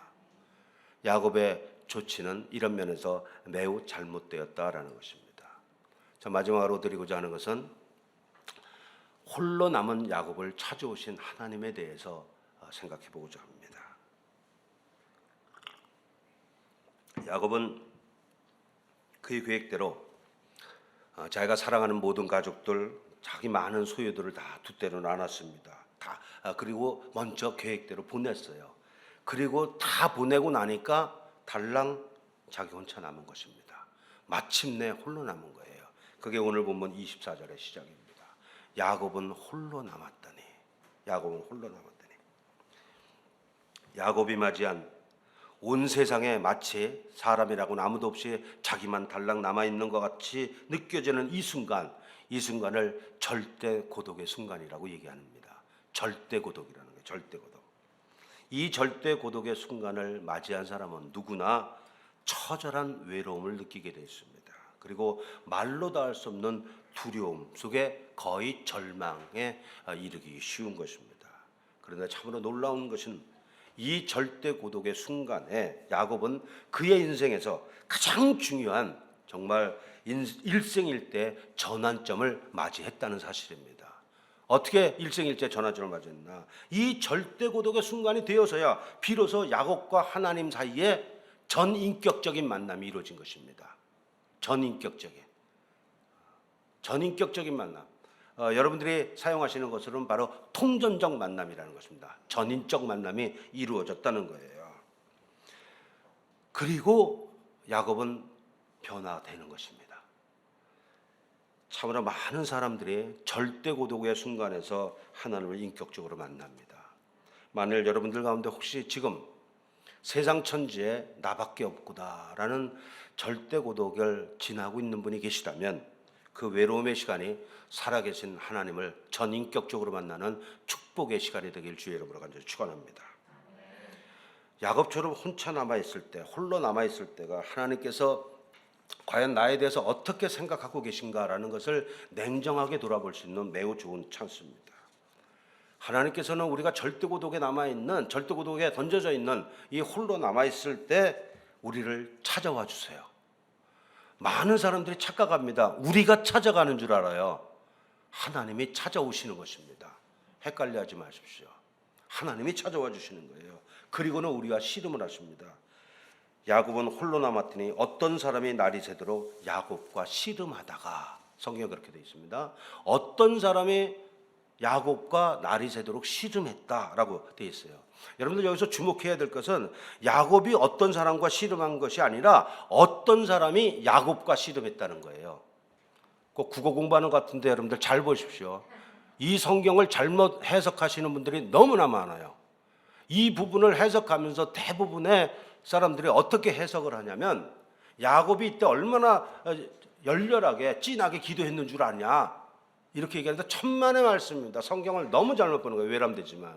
야곱의 조치는 이런 면에서 매우 잘못되었다라는 것입니다. 자, 마지막으로 드리고자 하는 것은 홀로 남은 야곱을 찾아오신 하나님에 대해서 생각해 보고자 합니다. 야곱은 그의 계획대로 자기가 사랑하는 모든 가족들, 자기 많은 소유들을 다 두 대로 나눴습니다. 그리고 먼저 계획대로 보냈어요. 그리고 다 보내고 나니까 달랑 자기 혼자 남은 것입니다. 마침내 홀로 남은 거예요. 그게 오늘 본문 24절의 시작입니다. 야곱은 홀로 남았더니, 야곱은 홀로 남았더니. 야곱이 맞이한 온 세상에 마치 사람이라고는 아무도 없이 자기만 달랑 남아있는 것 같이 느껴지는 이 순간, 이 순간을 절대 고독의 순간이라고 얘기합니다. 절대 고독이라는 거예요. 절대 고독. 이 절대 고독의 순간을 맞이한 사람은 누구나 처절한 외로움을 느끼게 되어 있습니다. 그리고 말로 다 할 수 없는 두려움 속에 거의 절망에 이르기 쉬운 것입니다. 그런데 참으로 놀라운 것은 이 절대 고독의 순간에 야곱은 그의 인생에서 가장 중요한 정말 일생일대 전환점을 맞이했다는 사실입니다. 어떻게 일생일대 전환점을 맞이했나? 이 절대 고독의 순간이 되어서야 비로소 야곱과 하나님 사이에 전인격적인 만남이 이루어진 것입니다. 전인격적인 만남. 여러분들이 사용하시는 것으로는 바로 통전적 만남이라는 것입니다. 전인적 만남이 이루어졌다는 거예요. 그리고 야곱은 변화되는 것입니다. 참으로 많은 사람들이 절대 고독의 순간에서 하나님을 인격적으로 만납니다. 만일 여러분들 가운데 혹시 지금 세상 천지에 나밖에 없구나라는 절대 고독을 지나고 있는 분이 계시다면 그 외로움의 시간이 살아계신 하나님을 전인격적으로 만나는 축복의 시간이 되길 주의 이름으로 간절히 축원합니다. 야곱처럼 혼자 남아있을 때, 홀로 남아있을 때가 하나님께서 과연 나에 대해서 어떻게 생각하고 계신가라는 것을 냉정하게 돌아볼 수 있는 매우 좋은 찬스입니다. 하나님께서는 우리가 절대 고독에 남아있는, 절대 고독에 던져져 있는 이 홀로 남아있을 때 우리를 찾아와 주세요. 많은 사람들이 착각합니다. 우리가 찾아가는 줄 알아요. 하나님이 찾아오시는 것입니다. 헷갈려하지 마십시오. 하나님이 찾아와 주시는 거예요. 그리고는 우리가 씨름을 하십니다. 야곱은 홀로 남았더니 어떤 사람이 날이 새도록 야곱과 씨름하다가, 성경에 그렇게 되어 있습니다. 어떤 사람이 야곱과 날이 새도록 씨름했다라고 되어 있어요. 여러분들 여기서 주목해야 될 것은 야곱이 어떤 사람과 씨름한 것이 아니라 어떤 사람이 야곱과 씨름했다는 거예요. 꼭 국어 공부하는 것 같은데 여러분들 잘 보십시오. 이 성경을 잘못 해석하시는 분들이 너무나 많아요. 이 부분을 해석하면서 대부분의 사람들이 어떻게 해석을 하냐면 야곱이 이때 얼마나 열렬하게 진하게 기도했는 줄 아냐 이렇게 얘기하는데 천만의 말씀입니다. 성경을 너무 잘못 보는 거예요. 외람되지만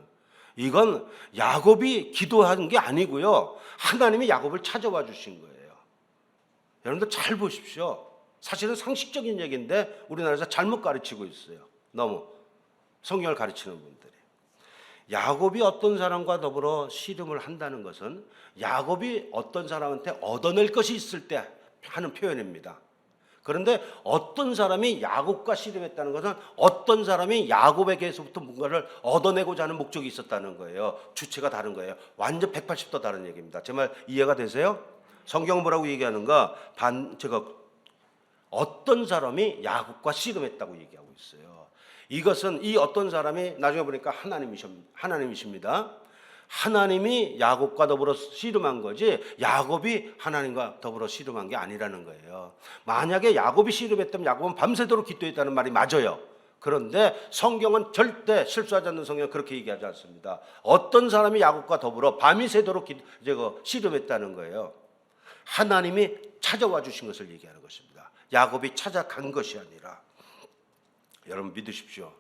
이건 야곱이 기도한 게 아니고요, 하나님이 야곱을 찾아와 주신 거예요. 여러분들 잘 보십시오. 사실은 상식적인 얘기인데 우리나라에서 잘못 가르치고 있어요. 너무 성경을 가르치는 분들이. 야곱이 어떤 사람과 더불어 씨름을 한다는 것은 야곱이 어떤 사람한테 얻어낼 것이 있을 때 하는 표현입니다. 그런데 어떤 사람이 야곱과 씨름했다는 것은 어떤 사람이 야곱에게서부터 뭔가를 얻어내고자 하는 목적이 있었다는 거예요. 주체가 다른 거예요. 완전 180도 다른 얘기입니다. 제 말 이해가 되세요? 성경은 뭐라고 얘기하는가? 어떤 사람이 야곱과 씨름했다고 얘기하고 있어요. 이것은 이 어떤 사람이 나중에 보니까 하나님이십니다. 하나님이 야곱과 더불어 씨름한 거지 야곱이 하나님과 더불어 씨름한 게 아니라는 거예요. 만약에 야곱이 씨름했다면 야곱은 밤새도록 기도했다는 말이 맞아요. 그런데 성경은 절대 실수하지 않는 성경은 그렇게 얘기하지 않습니다. 어떤 사람이 야곱과 더불어 밤이 새도록 씨름했다는 거예요. 하나님이 찾아와 주신 것을 얘기하는 것입니다. 야곱이 찾아간 것이 아니라. 여러분 믿으십시오.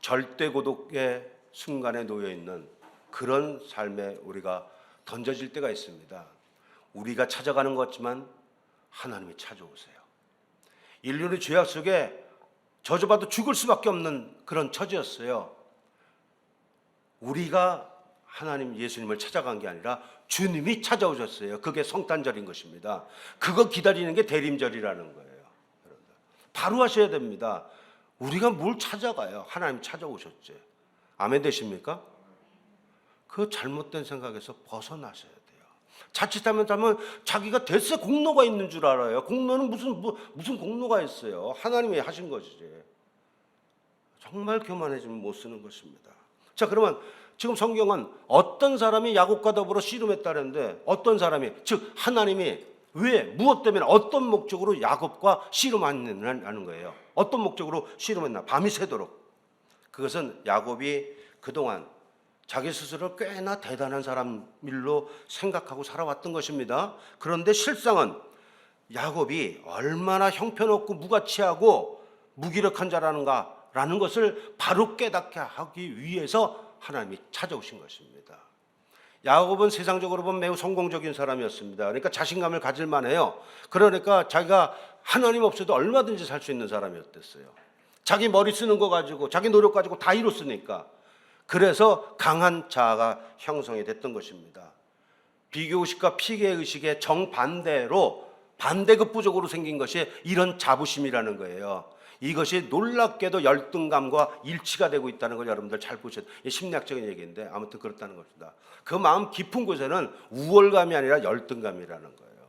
절대 고독의 순간에 놓여 있는 그런 삶에 우리가 던져질 때가 있습니다. 우리가 찾아가는 것 같지만 하나님이 찾아오세요. 인류의 죄악 속에 저주받아 죽을 수밖에 없는 그런 처지였어요. 우리가 하나님 예수님을 찾아간 게 아니라 주님이 찾아오셨어요. 그게 성탄절인 것입니다. 그거 기다리는 게 대림절이라는 거예요. 바로 하셔야 됩니다. 우리가 뭘 찾아가요? 하나님 찾아오셨지. 아멘 되십니까? 그 잘못된 생각에서 벗어나셔야 돼요. 자칫하면 자기가 대세 공로가 있는 줄 알아요. 공로는 무슨 공로가 있어요. 하나님이 하신 것이지. 정말 교만해지면 못 쓰는 것입니다. 자, 그러면 지금 성경은 어떤 사람이 야곱과 더불어 씨름했다는데 어떤 사람이, 즉 하나님이 왜, 무엇 때문에, 어떤 목적으로 야곱과 씨름하는 거예요. 어떤 목적으로 씨름했나? 밤이 새도록. 그것은 야곱이 그동안 자기 스스로 꽤나 대단한 사람일로 생각하고 살아왔던 것입니다. 그런데 실상은 야곱이 얼마나 형편없고 무가치하고 무기력한 자라는가라는 것을 바로 깨닫게 하기 위해서 하나님이 찾아오신 것입니다. 야곱은 세상적으로 보면 매우 성공적인 사람이었습니다. 그러니까 자신감을 가질 만해요. 그러니까 자기가 하나님 없어도 얼마든지 살 수 있는 사람이었댔어요. 자기 머리 쓰는 거 가지고 자기 노력 가지고 다 이뤘으니까. 그래서 강한 자아가 형성이 됐던 것입니다. 비교의식과 피계의식의 정반대로 반대급부적으로 생긴 것이 이런 자부심이라는 거예요. 이것이 놀랍게도 열등감과 일치가 되고 있다는 걸 여러분들 잘 보셔야 돼요. 심리학적인 얘기인데 아무튼 그렇다는 것입니다. 그 마음 깊은 곳에는 우월감이 아니라 열등감이라는 거예요.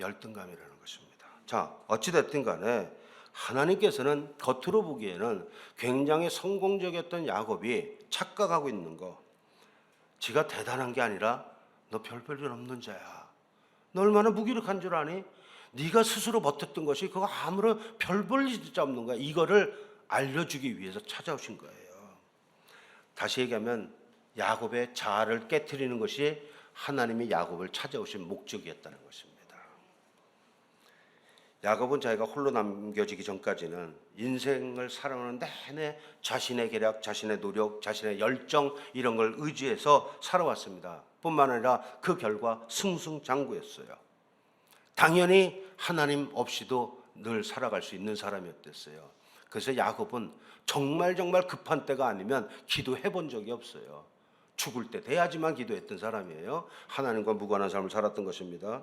열등감이라는 것입니다. 자, 어찌됐든 간에 하나님께서는 겉으로 보기에는 굉장히 성공적이었던 야곱이 착각하고 있는 거, 지가 대단한 게 아니라 너 별 볼 일 없는 자야. 너 얼마나 무기력한 줄 아니? 네가 스스로 버텼던 것이 그거 아무런 별 볼 일 없는 거야. 이거를 알려주기 위해서 찾아오신 거예요. 다시 얘기하면 야곱의 자아를 깨트리는 것이 하나님이 야곱을 찾아오신 목적이었다는 것입니다. 야곱은 자기가 홀로 남겨지기 전까지는 인생을 살아가는 내내 자신의 계략, 자신의 노력, 자신의 열정 이런 걸 의지해서 살아왔습니다. 뿐만 아니라 그 결과 승승장구였어요. 당연히 하나님 없이도 늘 살아갈 수 있는 사람이었댔어요. 그래서 야곱은 정말 급한 때가 아니면 기도해 본 적이 없어요. 죽을 때 돼야지만 기도했던 사람이에요. 하나님과 무관한 삶을 살았던 것입니다.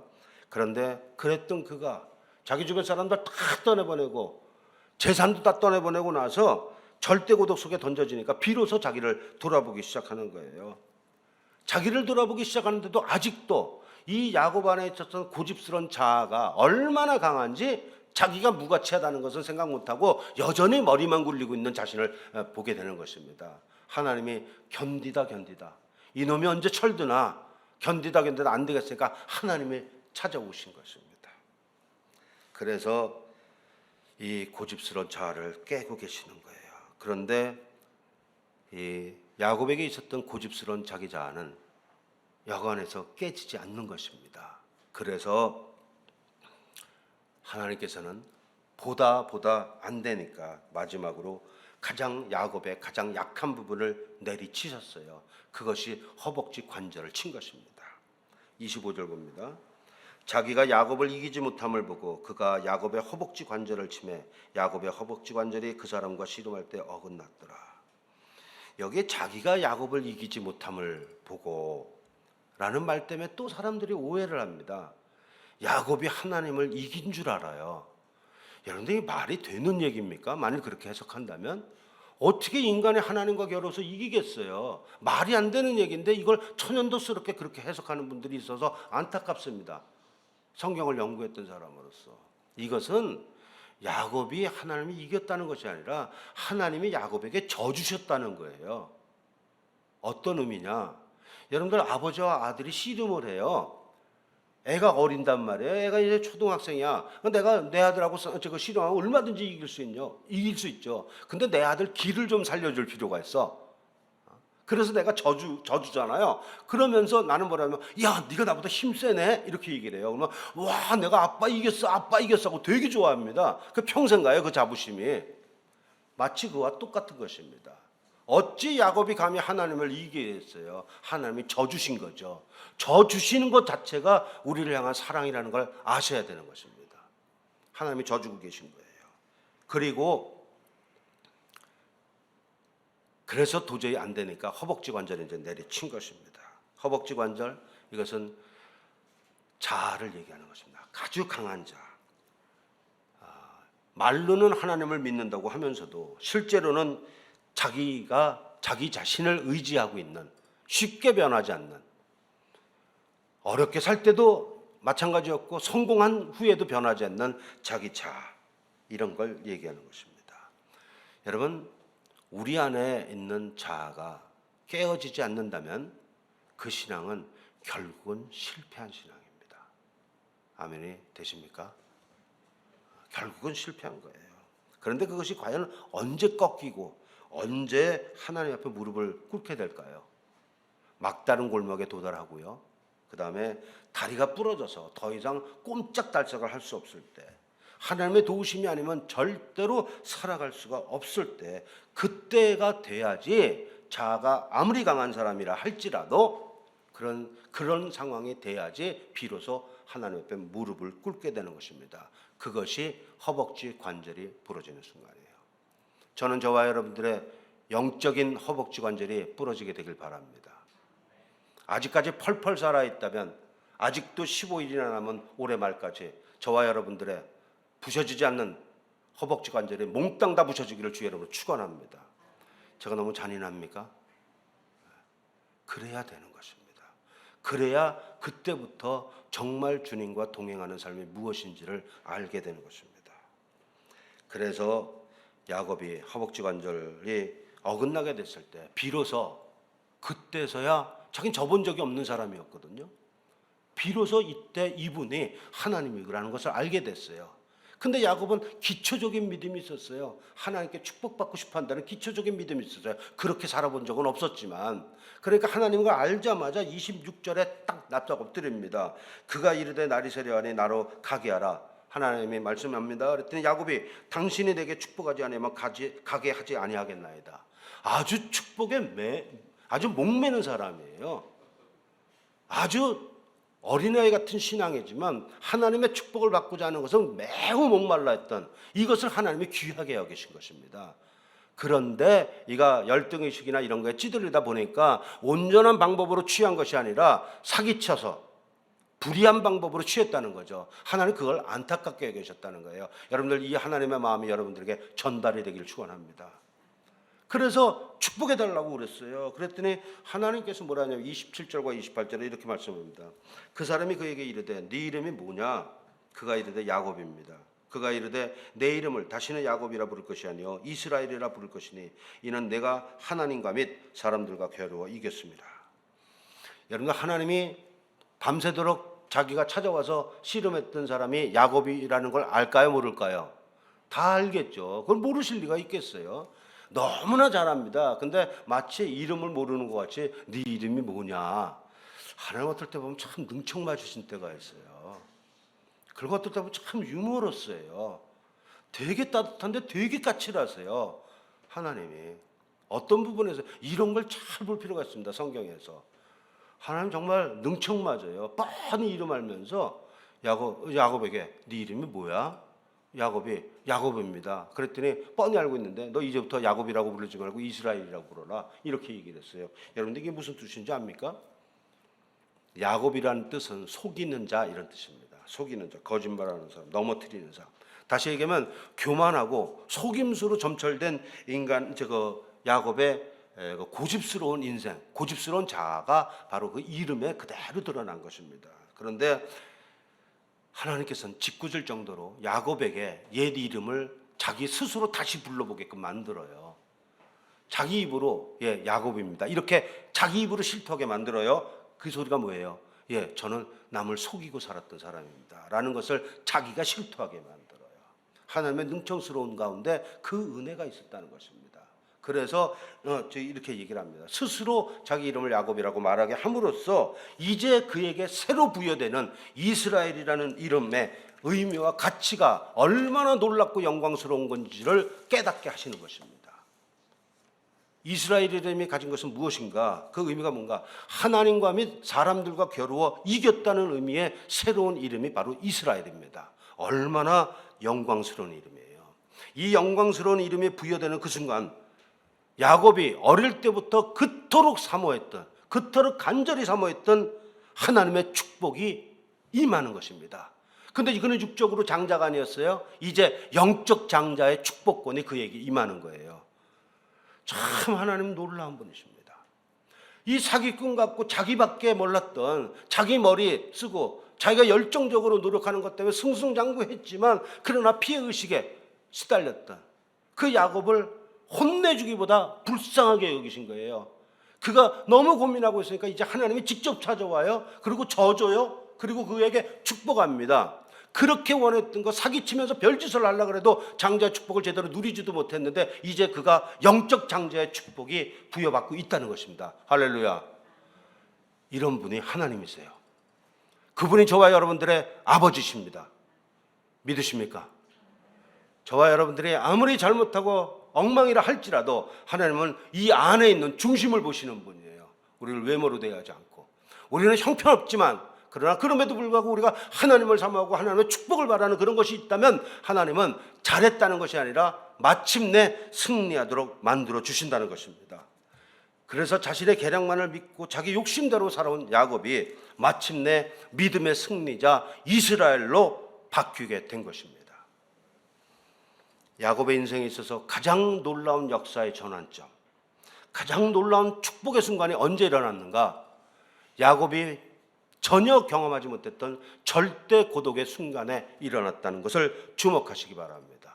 그런데 그랬던 그가 자기 주변 사람들 다 떠내보내고 재산도 다 떠내보내고 나서 절대 고독 속에 던져지니까 비로소 자기를 돌아보기 시작하는 거예요. 자기를 돌아보기 시작하는데도 아직도 이 야곱 안에 있었던 고집스러운 자아가 얼마나 강한지 자기가 무가치하다는 것은 생각 못하고 여전히 머리만 굴리고 있는 자신을 보게 되는 것입니다. 하나님이 견디다 이놈이 언제 철드나 견디다 안 되겠으니까 하나님이 찾아오신 것입니다. 그래서 이 고집스러운 자아를 깨고 계시는 거예요. 그런데 이 야곱에게 있었던 고집스러운 자기 자아는 여간에서 깨지지 않는 것입니다. 그래서 하나님께서는 보다 안 되니까 마지막으로 야곱의 가장 약한 부분을 내리치셨어요. 그것이 허벅지 관절을 친 것입니다. 25절 봅니다. 자기가 야곱을 이기지 못함을 보고 그가 야곱의 허벅지 관절을 치매 야곱의 허벅지 관절이 그 사람과 씨름할 때 어긋났더라. 여기에 자기가 야곱을 이기지 못함을 보고 라는 말 때문에 또 사람들이 오해를 합니다. 야곱이 하나님을 이긴 줄 알아요. 여러분들 이 말이 되는 얘기입니까? 만일 그렇게 해석한다면 어떻게 인간이 하나님과 겨뤄서 이기겠어요? 말이 안 되는 얘기인데 이걸 천연도스럽게 그렇게 해석하는 분들이 있어서 안타깝습니다. 성경을 연구했던 사람으로서 이것은 야곱이 하나님이 이겼다는 것이 아니라 하나님이 야곱에게 져주셨다는 거예요. 어떤 의미냐? 여러분들 아버지와 아들이 씨름을 해요. 애가 어린단 말이에요. 애가 이제 초등학생이야. 내가 내 아들하고 씨름하면 얼마든지 이길 수 있죠. 근데 내 아들 기를 좀 살려줄 필요가 있어. 그래서 내가 저주잖아요. 그러면서 나는 뭐라면 야 네가 나보다 힘세네 이렇게 얘기를 해요. 그러면 와 내가 아빠 이겼어 하고 되게 좋아합니다. 그 평생 가요 그 자부심이. 마치 그와 똑같은 것입니다. 어찌 야곱이 감히 하나님을 이기겠어요? 하나님이 져주신 거죠. 져주시는 것 자체가 우리를 향한 사랑이라는 걸 아셔야 되는 것입니다. 하나님이 져주고 계신 거예요. 그래서 도저히 안 되니까 허벅지 관절을 이제 내리친 것입니다. 허벅지 관절, 이것은 자아를 얘기하는 것입니다. 아주 강한 자. 말로는 하나님을 믿는다고 하면서도 실제로는 자기 자신을 의지하고 있는, 쉽게 변하지 않는, 어렵게 살 때도 마찬가지였고 성공한 후에도 변하지 않는 자기 자아, 이런 걸 얘기하는 것입니다. 여러분, 우리 안에 있는 자아가 깨어지지 않는다면 그 신앙은 결국은 실패한 신앙입니다. 아멘이 되십니까? 결국은 실패한 거예요. 그런데 그것이 과연 언제 꺾이고 언제 하나님 앞에 무릎을 꿇게 될까요? 막다른 골목에 도달하고요. 그 다음에 다리가 부러져서 더 이상 꼼짝달싹을 할 수 없을 때, 하나님의 도우심이 아니면 절대로 살아갈 수가 없을 때, 그때가 돼야지 자아가 아무리 강한 사람이라 할지라도 그런 상황이 돼야지 비로소 하나님 앞에 무릎을 꿇게 되는 것입니다. 그것이 허벅지 관절이 부러지는 순간이에요. 저는 저와 여러분들의 영적인 허벅지 관절이 부러지게 되길 바랍니다. 아직까지 펄펄 살아있다면, 아직도 15일이나 남은 올해 말까지 저와 여러분들의 부서지지 않는 허벅지 관절이 몽땅 다 부서지기를 주 여러분 축원합니다. 제가 너무 잔인합니까? 그래야 되는 것입니다. 그래야 그때부터 정말 주님과 동행하는 삶이 무엇인지를 알게 되는 것입니다. 그래서 야곱이 허벅지 관절이 어긋나게 됐을 때 비로소 그때서야, 자기는 접은 적이 없는 사람이었거든요. 비로소 이때 이분이 하나님이라는 것을 알게 됐어요. 근데 야곱은 기초적인 믿음이 있었어요. 하나님께 축복받고 싶어 한다는 기초적인 믿음이 있었어요. 그렇게 살아본 적은 없었지만, 그러니까 하나님을 알자마자 26절에 딱 납작 엎드립니다. 그가 이르되 날이 세려하니 나로 가게 하라. 하나님이 말씀합니다. 그랬더니 야곱이 당신이 내게 축복하지 아니하면 가게 하지 아니하겠나이다. 아주 축복에 아주 목매는 사람이에요. 아주 어린아이 같은 신앙이지만 하나님의 축복을 받고자 하는 것은 매우 목말라 했던, 이것을 하나님이 귀하게 여기신 것입니다. 그런데 이가 열등의식이나 이런 거에 찌들리다 보니까 온전한 방법으로 취한 것이 아니라 사기쳐서 불의한 방법으로 취했다는 거죠. 하나님 그걸 안타깝게 여기셨다는 거예요. 여러분들, 이 하나님의 마음이 여러분들에게 전달이 되기를 축원합니다. 그래서 축복해 달라고 그랬어요. 그랬더니 하나님께서 뭐라 하냐면 27절과 28절에 이렇게 말씀합니다. 그 사람이 그에게 이르되 네 이름이 뭐냐? 그가 이르되 야곱입니다. 그가 이르되 내 이름을 다시는 야곱이라 부를 것이 아니요 이스라엘이라 부를 것이니 이는 내가 하나님과 및 사람들과 겨루어 이겼습니다. 여러분들, 하나님이 밤새도록 자기가 찾아와서 씨름했던 사람이 야곱이라는 걸 알까요, 모를까요? 다 알겠죠. 그걸 모르실 리가 있겠어요? 너무나 잘합니다. 근데 마치 이름을 모르는 것 같이 네 이름이 뭐냐? 하나님 어떨 때 보면 참 능청 맞으신 때가 있어요. 그리고 어떨 때 보면 참 유머러스해요. 되게 따뜻한데 되게 까칠하세요. 하나님이 어떤 부분에서 이런 걸 잘 볼 필요가 있습니다. 성경에서 하나님 정말 능청 맞아요. 뻔히 이름 알면서 야곱에게 네 이름이 뭐야? 야곱이 야곱입니다. 그랬더니 뻔히 알고 있는데 너 이제부터 야곱이라고 부르지 말고 이스라엘이라고 부르라, 이렇게 얘기를 했어요. 여러분들, 이게 무슨 뜻인지 압니까? 야곱이라는 뜻은 속이는 자, 이런 뜻입니다. 속이는 자, 거짓말하는 사람, 넘어뜨리는 사람. 다시 얘기하면 교만하고 속임수로 점철된 인간, 야곱의 고집스러운 인생, 고집스러운 자아가 바로 그 이름에 그대로 드러난 것입니다. 그런데 하나님께서는 짓궂을 정도로 야곱에게 옛 이름을 자기 스스로 다시 불러보게끔 만들어요. 자기 입으로 야곱입니다, 이렇게 자기 입으로 실토하게 만들어요. 그 소리가 뭐예요? 저는 남을 속이고 살았던 사람입니다 라는 것을 자기가 실토하게 만들어요. 하나님의 능청스러운 가운데 그 은혜가 있었다는 것입니다. 그래서 이렇게 얘기를 합니다. 스스로 자기 이름을 야곱이라고 말하게 함으로써 이제 그에게 새로 부여되는 이스라엘이라는 이름의 의미와 가치가 얼마나 놀랍고 영광스러운 건지를 깨닫게 하시는 것입니다. 이스라엘 이름이 가진 것은 무엇인가? 그 의미가 뭔가? 하나님과 및 사람들과 겨루어 이겼다는 의미의 새로운 이름이 바로 이스라엘입니다. 얼마나 영광스러운 이름이에요. 이 영광스러운 이름이 부여되는 그 순간 야곱이 어릴 때부터 그토록 사모했던, 그토록 간절히 사모했던 하나님의 축복이 임하는 것입니다. 근데 그는 육적으로 장자가 아니었어요. 이제 영적 장자의 축복권이 그에게 임하는 거예요. 참 하나님 놀라운 분이십니다. 이 사기꾼 같고 자기밖에 몰랐던, 자기 머리 쓰고 자기가 열정적으로 노력하는 것 때문에 승승장구했지만 그러나 피해의식에 시달렸던 그 야곱을 혼내주기보다 불쌍하게 여기신 거예요. 그가 너무 고민하고 있으니까 이제 하나님이 직접 찾아와요. 그리고 져줘요. 그리고 그에게 축복합니다. 그렇게 원했던 거, 사기치면서 별짓을 하려고 해도 장자의 축복을 제대로 누리지도 못했는데 이제 그가 영적 장자의 축복이 부여받고 있다는 것입니다. 할렐루야. 이런 분이 하나님이세요. 그분이 저와 여러분들의 아버지십니다. 믿으십니까? 저와 여러분들이 아무리 잘못하고 엉망이라 할지라도 하나님은 이 안에 있는 중심을 보시는 분이에요. 우리를 외모로 대하지 않고. 우리는 형편없지만 그러나 그럼에도 불구하고 우리가 하나님을 사모하고 하나님의 축복을 바라는 그런 것이 있다면 하나님은 잘했다는 것이 아니라 마침내 승리하도록 만들어 주신다는 것입니다. 그래서 자신의 계량만을 믿고 자기 욕심대로 살아온 야곱이 마침내 믿음의 승리자 이스라엘로 바뀌게 된 것입니다. 야곱의 인생에 있어서 가장 놀라운 역사의 전환점, 가장 놀라운 축복의 순간이 언제 일어났는가? 야곱이 전혀 경험하지 못했던 절대 고독의 순간에 일어났다는 것을 주목하시기 바랍니다.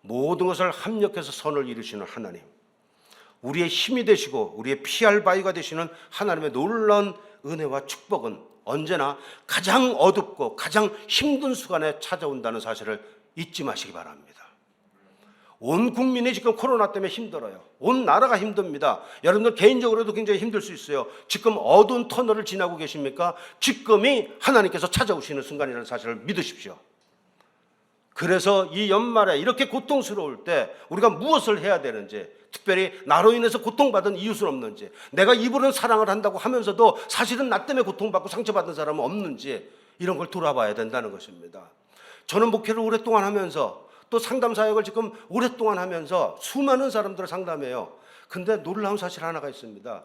모든 것을 합력해서 선을 이루시는 하나님, 우리의 힘이 되시고 우리의 피할 바위가 되시는 하나님의 놀라운 은혜와 축복은 언제나 가장 어둡고 가장 힘든 순간에 찾아온다는 사실을 잊지 마시기 바랍니다. 온 국민이 지금 코로나 때문에 힘들어요. 온 나라가 힘듭니다. 여러분들 개인적으로도 굉장히 힘들 수 있어요. 지금 어두운 터널을 지나고 계십니까? 지금이 하나님께서 찾아오시는 순간이라는 사실을 믿으십시오. 그래서 이 연말에 이렇게 고통스러울 때 우리가 무엇을 해야 되는지, 특별히 나로 인해서 고통받은 이웃은 없는지, 내가 이분은 사랑을 한다고 하면서도 사실은 나 때문에 고통받고 상처받은 사람은 없는지, 이런 걸 돌아봐야 된다는 것입니다. 저는 목회를 오랫동안 하면서 또 상담 사역을 지금 오랫동안 하면서 수많은 사람들을 상담해요. 근데 놀라운 사실 하나가 있습니다.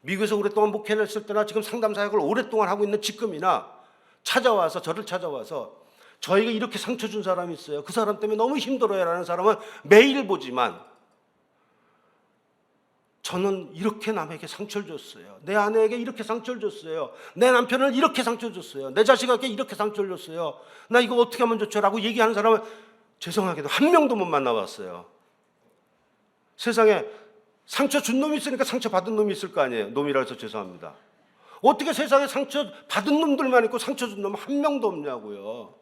미국에서 오랫동안 목회를 했을 때나 지금 상담 사역을 오랫동안 하고 있는 지금이나 저를 찾아와서 저희가 이렇게 상처 준 사람이 있어요. 그 사람 때문에 너무 힘들어요 라는 사람은 매일 보지만, 저는 이렇게 남에게 상처를 줬어요. 내 아내에게 이렇게 상처를 줬어요. 내 남편을 이렇게 상처를 줬어요. 내 자식에게 이렇게 상처를 줬어요. 나 이거 어떻게 하면 좋죠? 라고 얘기하는 사람은 죄송하게도 한 명도 못 만나봤어요. 세상에 상처 준 놈이 있으니까 상처 받은 놈이 있을 거 아니에요. 놈이라 해서 죄송합니다. 어떻게 세상에 상처 받은 놈들만 있고 상처 준 놈은 한 명도 없냐고요.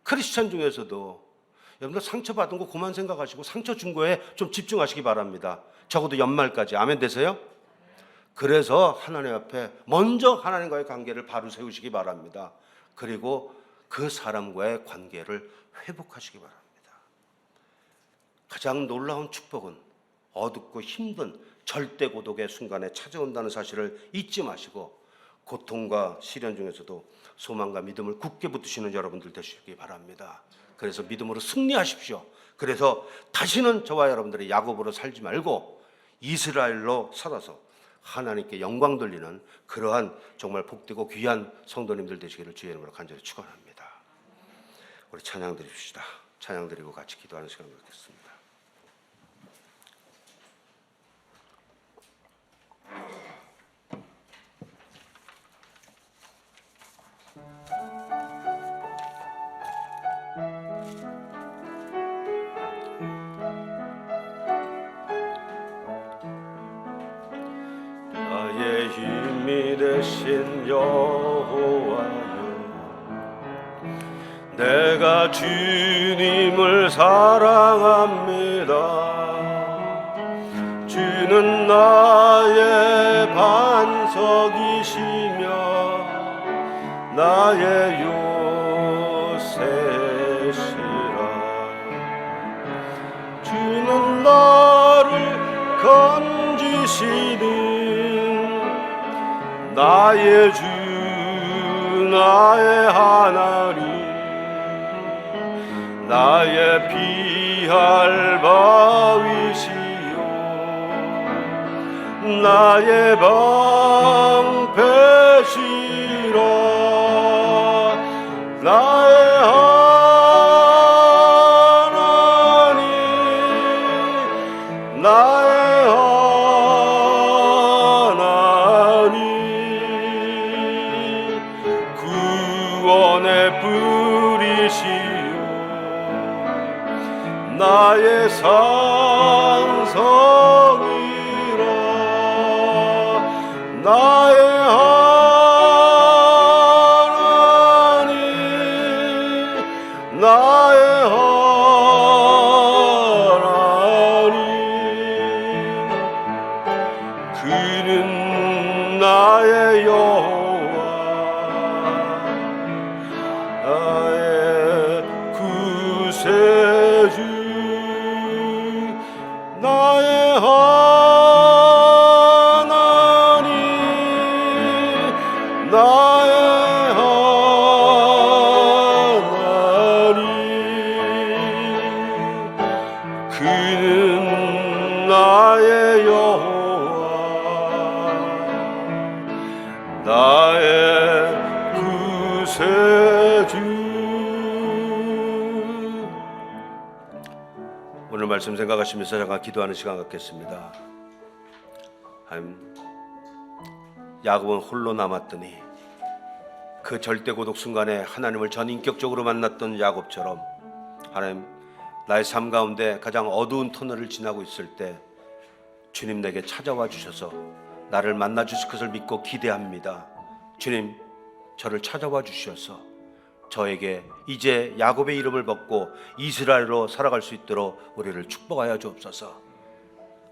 크리스찬 중에서도 여러분들 상처 받은 거 그만 생각하시고 상처 준 거에 좀 집중하시기 바랍니다. 적어도 연말까지. 아멘 되세요? 그래서 하나님 앞에 먼저 하나님과의 관계를 바로 세우시기 바랍니다. 그리고 그 사람과의 관계를 회복하시기 바랍니다. 가장 놀라운 축복은 어둡고 힘든 절대 고독의 순간에 찾아온다는 사실을 잊지 마시고, 고통과 시련 중에서도 소망과 믿음을 굳게 붙드시는 여러분들 되시기 바랍니다. 그래서 믿음으로 승리하십시오. 그래서 다시는 저와 여러분들이 야곱으로 살지 말고 이스라엘로 살아서 하나님께 영광 돌리는 그러한 정말 복되고 귀한 성도님들 되시기를 주의 이름으로 간절히 축원합니다. 우리 찬양 드립시다. 찬양 드리고 같이 기도하는 시간을 갖겠습니다. 나의 힘이 되신 여호와여, 내가 주님을 사랑합니다. 주는 나의 반석이시며 나의 요새시라. 주는 나를 건지시는 나의 주, 나의 하나님, 나의 피할 바위시요 나의 방패시라. 나의 하나님, 나의 하나님, 구원의 뿌리시요 나의 산성이라. 나의 하나님, 나의 하나님, 그는 나의 여호와, 나의 구세 하나님 나의 하나님 그는 나의 여호와 나의 구세주. 오늘 말씀 생각하시면서 잠깐 기도하는 시간 갖겠습니다. 하나님, 야곱은 홀로 남았더니 그 절대 고독 순간에 하나님을 전인격적으로 만났던 야곱처럼 하나님, 나의 삶 가운데 가장 어두운 터널을 지나고 있을 때 주님 내게 찾아와 주셔서 나를 만나 주실 것을 믿고 기대합니다. 주님, 저를 찾아와 주셔서 저에게 이제 야곱의 이름을 벗고 이스라엘로 살아갈 수 있도록 우리를 축복하여 주옵소서.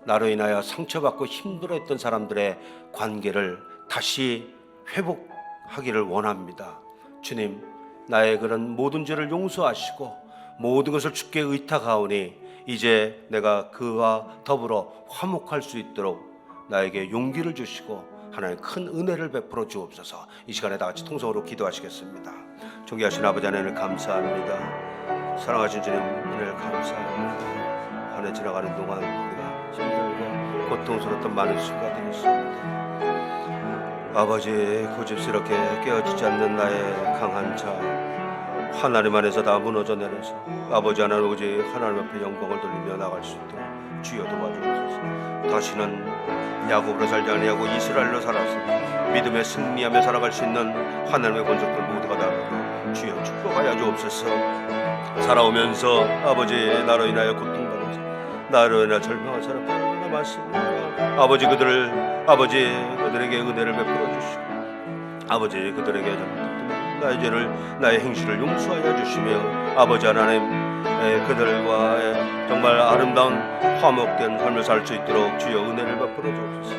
나로 인하여 상처받고 힘들어했던 사람들의 관계를 다시 회복하기를 원합니다. 주님, 나의 그런 모든 죄를 용서하시고 모든 것을 주께 의탁하오니 이제 내가 그와 더불어 화목할 수 있도록 나에게 용기를 주시고 하나님 큰 은혜를 베풀어 주옵소서. 이 시간에 다 같이 통성으로 기도하시겠습니다. 존귀하신 아버지 하나님을 감사합니다. 사랑하신 주님 은혜를 감사합니다. 한 해 지나가는 동안 우리가 힘들고 고통스러웠던 많은 순간들이 있습니다. 아버지, 고집스럽게 깨어지지 않는 나의 강한 자 하나님 안에서 다 무너져 내려서 아버지 하나님 오직 하나님 앞에 영광을 돌리며 나갈 수 있도록 주여 도와주옵소서. 다시는 야곱으로 살지 아니하고 이스라엘로 살아서 믿음에 승리하며 살아갈 수 있는 하나님의 권속들 모두가 나가고 주여 축복하여 주옵소서. 살아오면서 아버지 나로 인하여 고통받은 사람, 나로 인하여 절망한 사람들 얼마나 많습니까? 아버지 그들에게 은혜를 베풀어 주시고 아버지 그들에게 나의 죄를 나의 행실을 용서하여 주시며 아버지 하나님 그들과의 정말 아름다운 화목된 삶을 살 수 있도록 주여 은혜를 베풀어 주옵소서.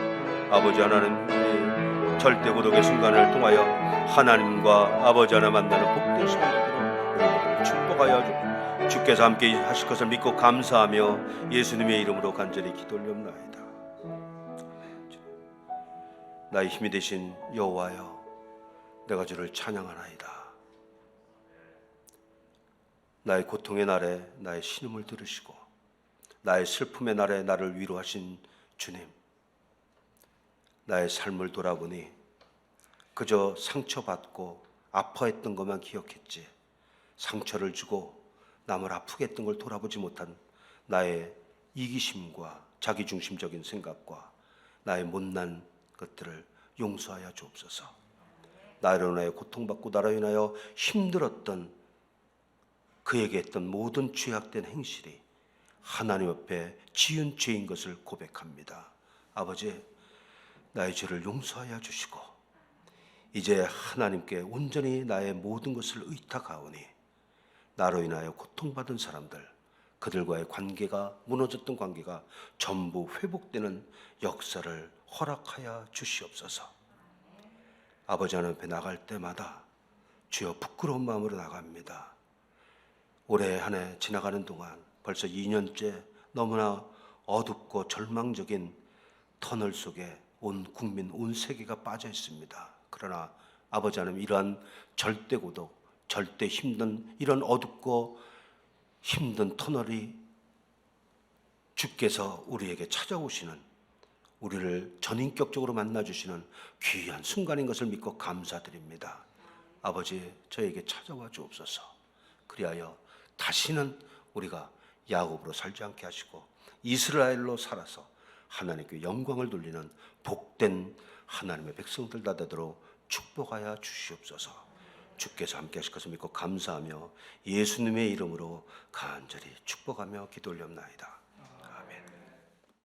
아버지 하나님 절대 고독의 순간을 통하여 하나님과 아버지 하나 만나는 복된 시간이 되도록 축복하여 주옵소서. 주께서 함께 하실 것을 믿고 감사하며 예수님의 이름으로 간절히 기도 올리옵나이다. 나의 힘이 되신 여호와여, 내가 주를 찬양하나이다. 나의 고통의 날에 나의 신음을 들으시고 나의 슬픔의 날에 나를 위로하신 주님, 나의 삶을 돌아보니 그저 상처받고 아파했던 것만 기억했지 상처를 주고 남을 아프게 했던 걸 돌아보지 못한 나의 이기심과 자기중심적인 생각과 나의 못난 것들을 용서하여 주옵소서. 나로 인하여 고통받고 나로 인하여 힘들었던 그에게 했던 모든 죄악된 행실이 하나님 앞에 지은 죄인 것을 고백합니다. 아버지, 나의 죄를 용서하여 주시고 이제 하나님께 온전히 나의 모든 것을 의탁하오니 나로 인하여 고통받은 사람들, 그들과의 관계가 무너졌던 관계가 전부 회복되는 역사를 허락하여 주시옵소서. 아버지 하나님 앞에 나갈 때마다 주여 부끄러운 마음으로 나갑니다. 올해 한 해 지나가는 동안 벌써 2년째 너무나 어둡고 절망적인 터널 속에 온 국민, 온 세계가 빠져 있습니다. 그러나 아버지 하나님, 이러한 절대 고독, 절대 힘든 이런 어둡고 힘든 터널이 주께서 우리에게 찾아오시는, 우리를 전인격적으로 만나주시는 귀한 순간인 것을 믿고 감사드립니다. 아버지, 저에게 찾아와 주옵소서. 그리하여 다시는 우리가 야곱으로 살지 않게 하시고 이스라엘로 살아서 하나님께 영광을 돌리는 복된 하나님의 백성들 다 되도록 축복하여 주시옵소서. 주께서 함께 하실 것을 믿고 감사하며 예수님의 이름으로 간절히 축복하며 기도 올렸나이다.